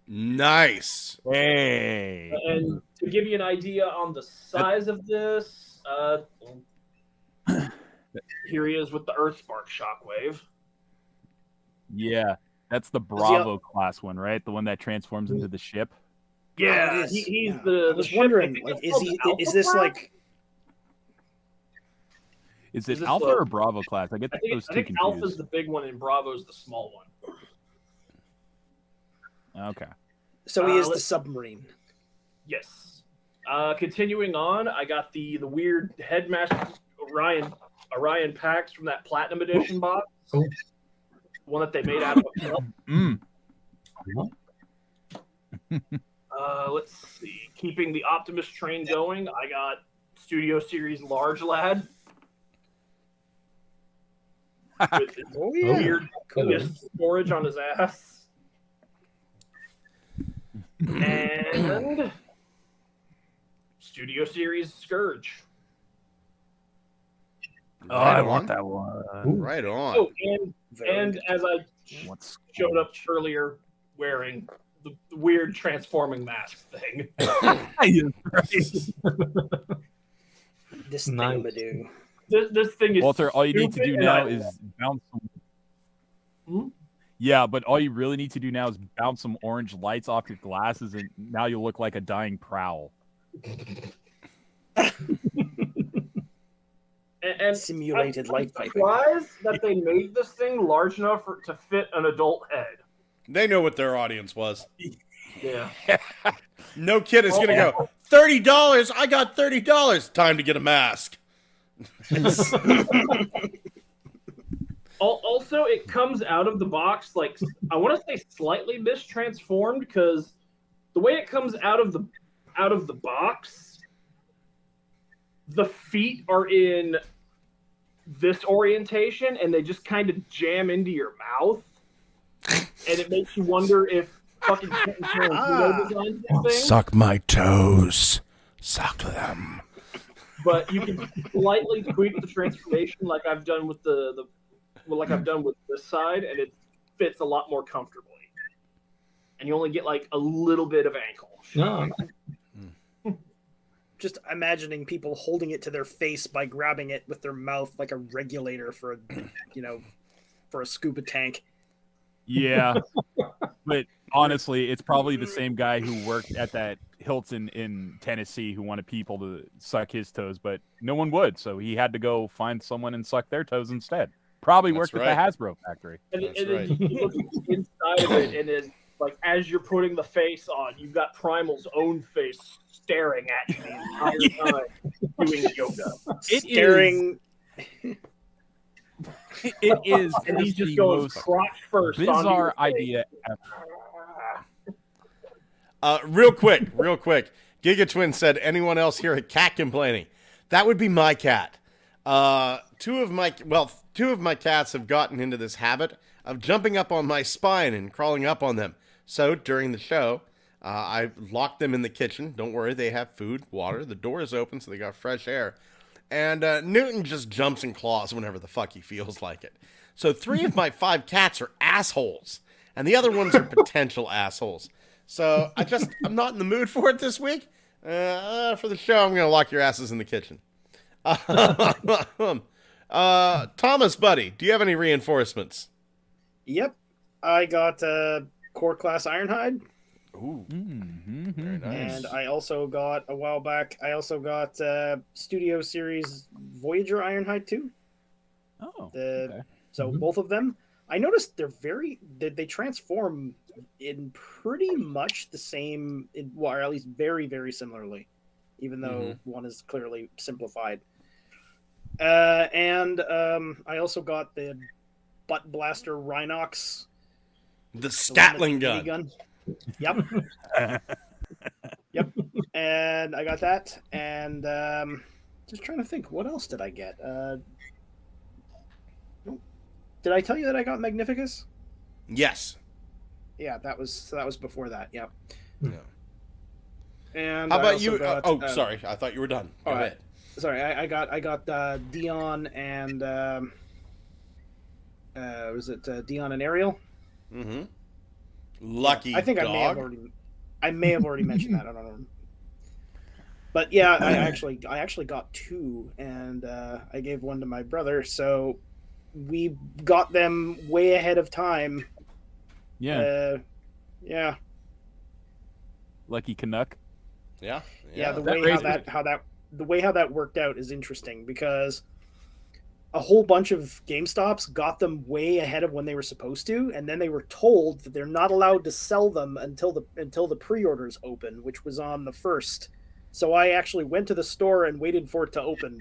Nice. Hey. And to give you an idea on the size of this, here he is with the Earthspark Shockwave. Yeah, that's the Bravo class one, right? The one that transforms into the ship. Yeah, it is. he's Yeah. the. I was ship, I wondering, think like, it's is called he? the Alpha Is this class? like? Is Is it this Alpha the- or Bravo class? I get I think, those I two think confused. Alpha's the big one and Bravo's the small one. Okay. So he is the let's- submarine. Yes. Continuing on, I got the weird Headmaster Orion packs from that Platinum Edition box. Cool. One that they made out of a cup. Mm. Let's see. Keeping the Optimus train going, I got Studio Series Large Lad. With his Oh weird Cool. disk storage on his ass. And Studio Series Scourge. Oh, Right I on. want that one. Right on. Oh, Very and good. as I What's showed up earlier wearing the weird transforming mask thing. This Nice. thingamadoo. This thing is Walter, all you need to stupid, do and now I- is bounce some. Hmm? Yeah, but all you really need to do now is bounce some orange lights off your glasses, and now you look like a dying prowl. and Simulated light I'm piping. surprised that they made this thing large enough to fit an adult head. They know what their audience was. Yeah. No kid is going to go, $30. I got $30. Time to get a mask. Also, it comes out of the box like I want to say slightly mistransformed because the way it comes out of the box, the feet are in this orientation and they just kind of jam into your mouth, and it makes you wonder if fucking Quentin Tarantino designed this thing. Suck my toes. Suck them. But you can slightly tweak the transformation like I've done with like I've done with this side, and it fits a lot more comfortably. And you only get like a little bit of ankle. No. just imagining people holding it to their face by grabbing it with their mouth like a regulator for a scuba tank. Yeah, but honestly, it's probably the same guy who worked at that Hilton in Tennessee who wanted people to suck his toes, but no one would, so he had to go find someone and suck their toes instead. Probably worked at the Hasbro factory. And then you look inside of it, and it's like as you're putting the face on, you've got Primal's own face staring at you the entire time doing yoga. Staring. It is, and he's just going crotch first. Bizarre idea ever. Real quick. Giga Twin said, anyone else hear a cat complaining? That would be my cat. Two of my cats have gotten into this habit of jumping up on my spine and crawling up on them. So during the show, I locked them in the kitchen. Don't worry, they have food, water. The door is open, so they got fresh air. And Newton just jumps and claws whenever the fuck he feels like it. So 3 of my 5 cats are assholes, and the other ones are potential assholes. So I'm not in the mood for it this week. For the show, I'm going to lock your asses in the kitchen. Thomas, buddy, do you have any reinforcements? Yep. I got Core Class Ironhide. Ooh. Very nice. And I also got, a while back, Studio Series Voyager Ironhide 2. Oh, okay. So both of them. I noticed they transform in pretty much the same, or at least very, very similarly, even though one is clearly simplified. And I also got the Butt Blaster Rhinox. The Statling gun. Yep. Yep. And I got that. And just trying to think, what else did I get? Did I tell you that I got Magnificus? Yes. Yeah, that was before that. Yep. Yeah. And how about you? Sorry, I thought you were done. Go ahead. Sorry, I got Dion and was it Dion and Ariel? Mm-hmm. Lucky. I think dog. I may have already mentioned that. I don't know. But yeah, I actually got 2, and I gave one to my brother. So we got them way ahead of time. Yeah. Yeah. Lucky Canuck. Yeah. Yeah. The way how that worked out is interesting because a whole bunch of GameStops got them way ahead of when they were supposed to, and then they were told that they're not allowed to sell them until the pre-orders open, which was on the 1st. So I actually went to the store and waited for it to open.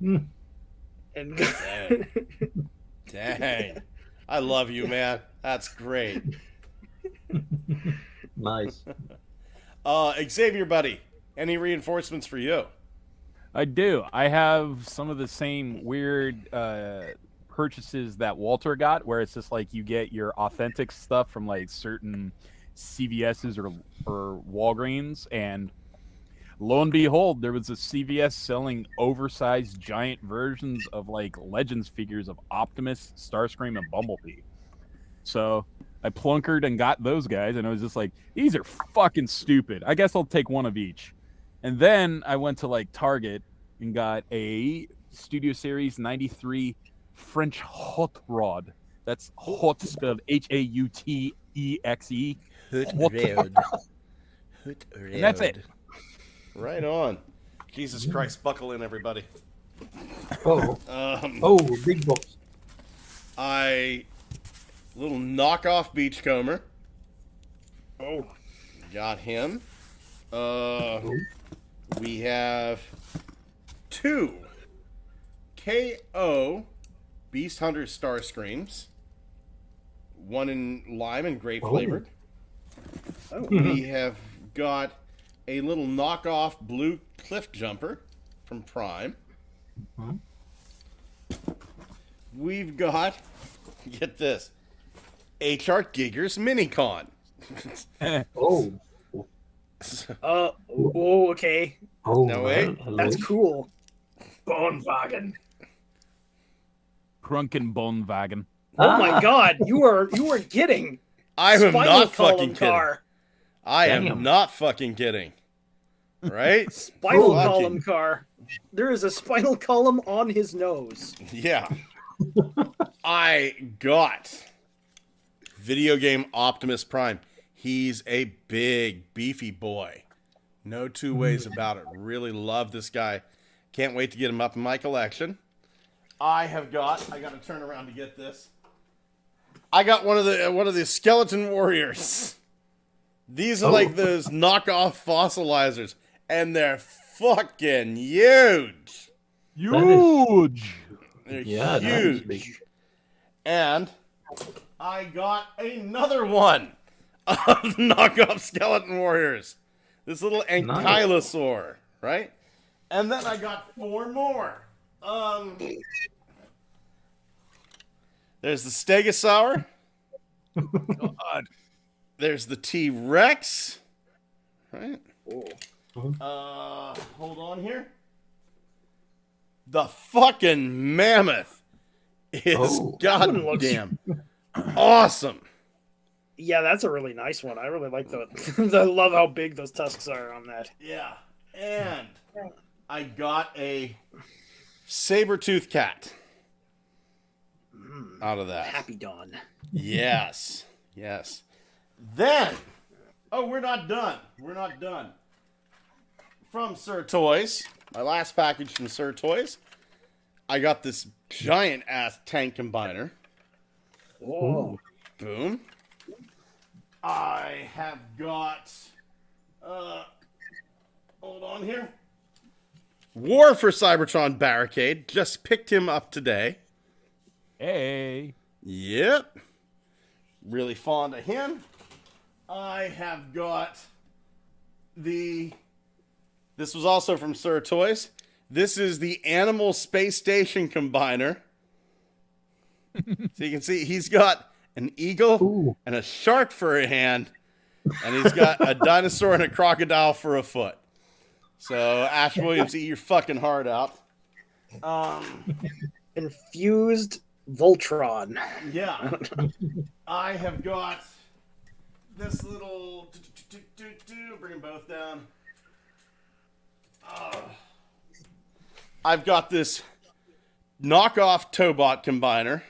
And Dang. I love you, man. That's great. Nice. Xavier, buddy, any reinforcements for you? I do. I have some of the same weird purchases that Walter got, where it's just like you get your authentic stuff from like certain CVS's or Walgreens, and lo and behold, there was a CVS selling oversized giant versions of like Legends figures of Optimus, Starscream, and Bumblebee. So I plunkered and got those guys, and I was just like, these are fucking stupid. I guess I'll take one of each. And then I went to like Target and got a Studio Series 93 French Hot Rod. That's hot spelled Hautexe. Hoot Road. And that's it. Right on. Jesus Christ, buckle in, everybody. Big box. Little knockoff beachcomber. Oh. Got him. We have 2 KO Beast Hunter Starscreams. 1 in lime and grape flavored. We have got a little knockoff blue cliff jumper from Prime. We've got, get this, HR Giger's Minicon. Okay. No way. That's cool. Bonwagen. Krunkenbonwagen. Oh my God! You are getting. I am Spinal not Column fucking kidding. car. I am not fucking kidding. right? Spinal Fucking- column car. There is a spinal column on his nose. Yeah. I got Video Game Optimus Prime. He's a big, beefy boy. No two ways about it. Really love this guy. Can't wait to get him up in my collection. I got to turn around to get this. I got one of the skeleton warriors. These are like those knockoff fossilizers, and they're fucking huge. Huge. They're Yeah, that is huge. big. And I got another one of the knockoff skeleton warriors. This little ankylosaur, right? And then I got 4 more. There's the Stegosaur. God. There's the T-Rex. Right? Oh. Hold on here. The fucking mammoth is goddamn awesome. Yeah, that's a really nice one. I really like that. I love how big those tusks are on that. Yeah. And I got a saber-tooth cat out of that. Happy Dawn. Yes. Yes. Then, we're not done. We're not done. From Sir Toys, my last package from Sir Toys, I got this giant-ass tank combiner. Whoa. Boom. I have got, hold on here. War for Cybertron Barricade. Just picked him up today. Hey. Yep. Really fond of him. I have got this was also from Sir Toys. This is the Animal Space Station Combiner. So you can see he's got an eagle and a shark for a hand, and he's got a dinosaur and a crocodile for a foot. So, Ash Williams, eat your fucking heart out. Infused Voltron. Yeah. I have got this little... Bring them both down. I've got this knockoff Tobot combiner.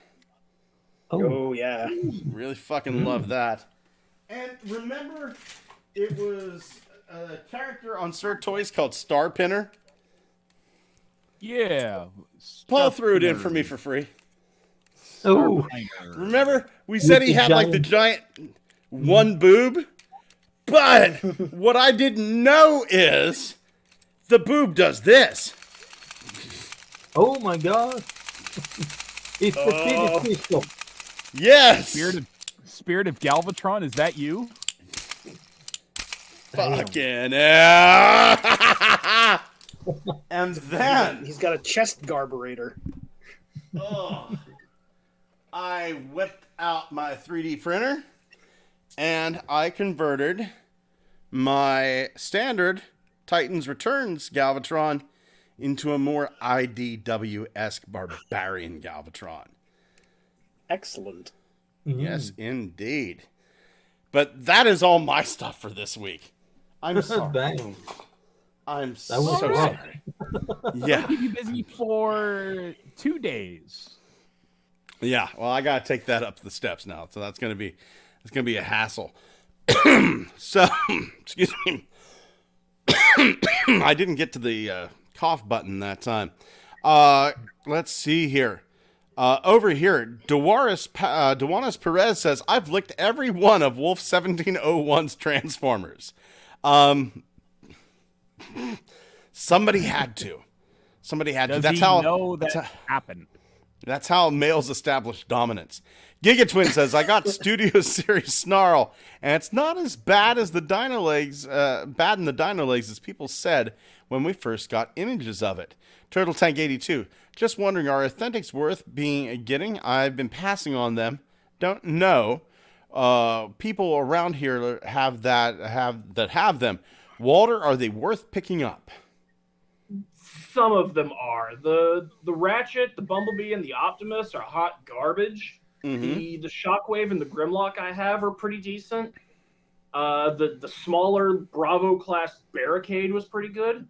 Oh, yeah. Really fucking love that. And remember, it was a character on Sir Toys called Star Pinner. Yeah. Paul threw it in for me for free. Oh, Remember, we said he had like the giant one boob? But what I didn't know is the boob does this. oh my God! It's the titty pistol. Yes! Spirit of Galvatron, is that you? Fucking hell. And then He's got a chest garburator. I whipped out my 3D printer and I converted my standard Titans Returns Galvatron into a more IDW-esque barbarian Galvatron. Excellent. Yes, indeed. But that is all my stuff for this week. I'm sorry. Bang. I'm so was sorry. Yeah. Keep you busy for 2 days. Yeah. Well, I gotta take that up the steps now, so that's gonna be a hassle. So, excuse me. I didn't get to the cough button that time. Let's see here. Over here, Dewanis Perez says, I've licked every one of Wolf 1701's Transformers. Somebody had to. Does That's he how know that happened? That's how males establish dominance. Giga Twin says, I got Studio Series Snarl, and it's not as bad as the Dino Legs, bad in the Dino Legs as people said when we first got images of it. Turtle Tank 82, just wondering, are Authentics worth getting? I've been passing on them. Don't know. People around here have them. Walter, are they worth picking up? Some of them are. The Ratchet, the Bumblebee, and the Optimus are hot garbage. Mm-hmm. The Shockwave and the Grimlock I have are pretty decent. The smaller Bravo class Barricade was pretty good.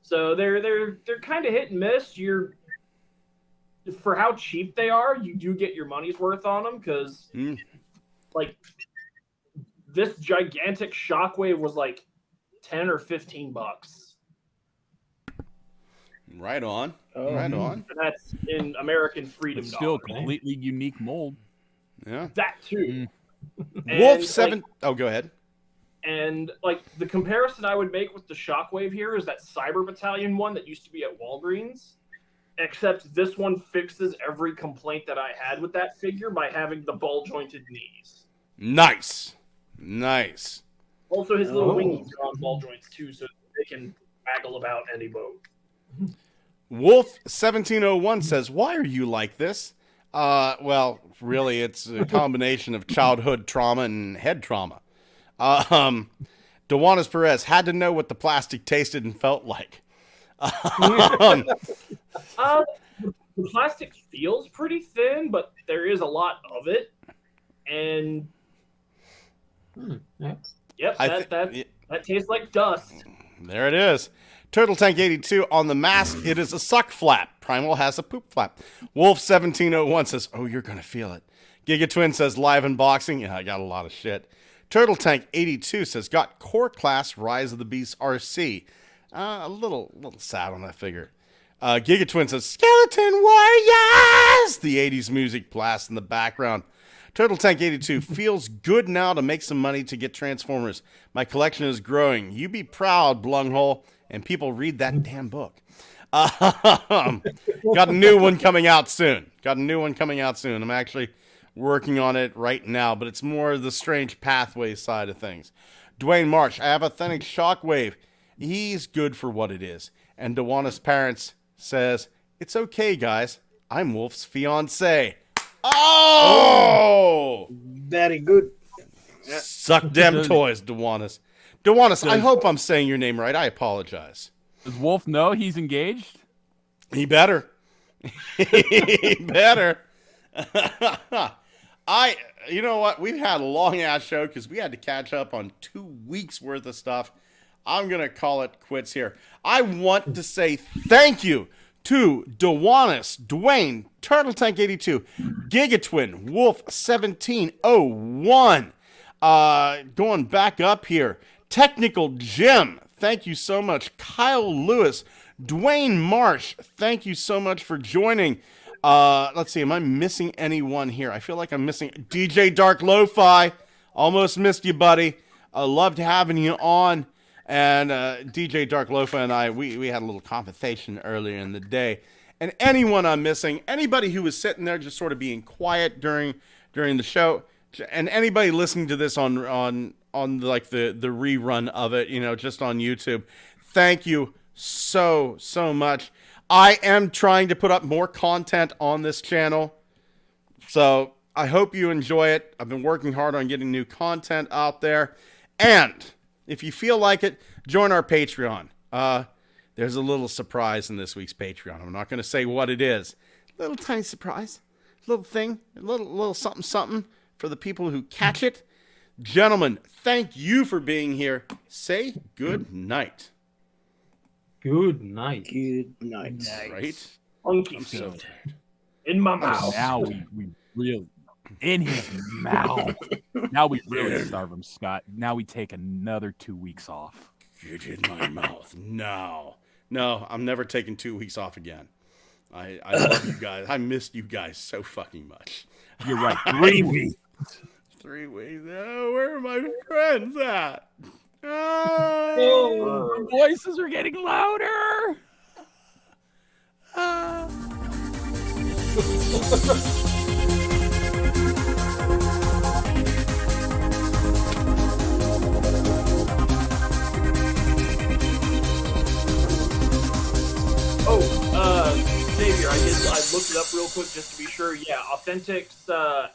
So they're kind of hit and miss. For how cheap they are, you do get your money's worth on them because like this gigantic Shockwave was like $10 or $15. Right on. Oh. Right on. And that's in American freedom It's still a dollars. completely unique mold. Yeah. That too. And, Wolf 7. Oh, go ahead. And like the comparison I would make with the Shockwave here is that Cyber Battalion one that used to be at Walgreens, except this one fixes every complaint that I had with that figure by having the ball jointed knees. Nice. Nice. Also, his little wings are on ball joints too, so they can waggle about any boat. Wolf 1701 says, "Why are you like this?" Well, really, it's a combination of childhood trauma and head trauma. Dewanis Perez had to know what the plastic tasted and felt like. The plastic feels pretty thin, but there is a lot of it. And yep, that tastes like dust. There it is. Turtle Tank 82 on the mask. It is a suck flap. Primal has a poop flap. Wolf 1701 says, "Oh, you're gonna feel it." Giga Twin says, "Live unboxing." Yeah, I got a lot of shit. Turtle Tank 82 says, "Got core class Rise of the Beast RC." A little sad on that figure. Giga Twin says, "Skeleton Warriors!" The 80s music blasts in the background. Turtle Tank 82 feels good now to make some money to get Transformers. My collection is growing. You be proud, Blunghole, and people read that damn book. Got a new one coming out soon. I'm actually working on it right now, but it's more the Strange Pathway side of things. Dwayne Marsh, I have Authentic Shockwave. He's good for what it is. And Dewanis Parents says, "It's okay, guys. I'm Wolf's fiance." Oh! Very good. Suck them toys, Dewanis. Dewanis, I hope I'm saying your name right. I apologize. Does Wolf know he's engaged? He better. He better. You know what? We've had a long ass show because we had to catch up on 2 weeks worth of stuff. I'm going to call it quits here. I want to say thank you to Dewanis, Dwayne, Turtle Tank 82, Gigatwin, Wolf 1701. Going back up here. Technical Jim, thank you so much. Kyle Lewis, Dwayne Marsh, thank you so much for joining. Let's see, am I missing anyone here? I feel like I'm missing DJ Dark Lo-Fi. Almost missed you, buddy. Loved having you on. And DJ Dark Lo-Fi and I, we had a little conversation earlier in the day. And anyone I'm missing, anybody who was sitting there just sort of being quiet during the show, and anybody listening to this on like the rerun of it, just on YouTube, thank you so much. I am trying to put up more content on this channel, so I hope you enjoy it. I've been working hard on getting new content out there, and if you feel like it, join our Patreon. There's a little surprise in this week's Patreon. I'm not going to say what it is. Little tiny surprise, little thing, little something for the people who catch it. Gentlemen, thank you for being here. Say good night. Good night. Good night. Right? Funky I'm so feet. tired. In my mouth. Now we really in his mouth. Now we really starve him, Scott. Now we take another 2 weeks off. Get in my mouth. No, I'm never taking 2 weeks off again. I love you guys. I missed you guys so fucking much. You're right. 3 weeks. 3 weeks. Oh, where are my friends at? Oh, voices are getting louder. Xavier, I looked it up real quick just to be sure. Yeah, Authentic's Alpha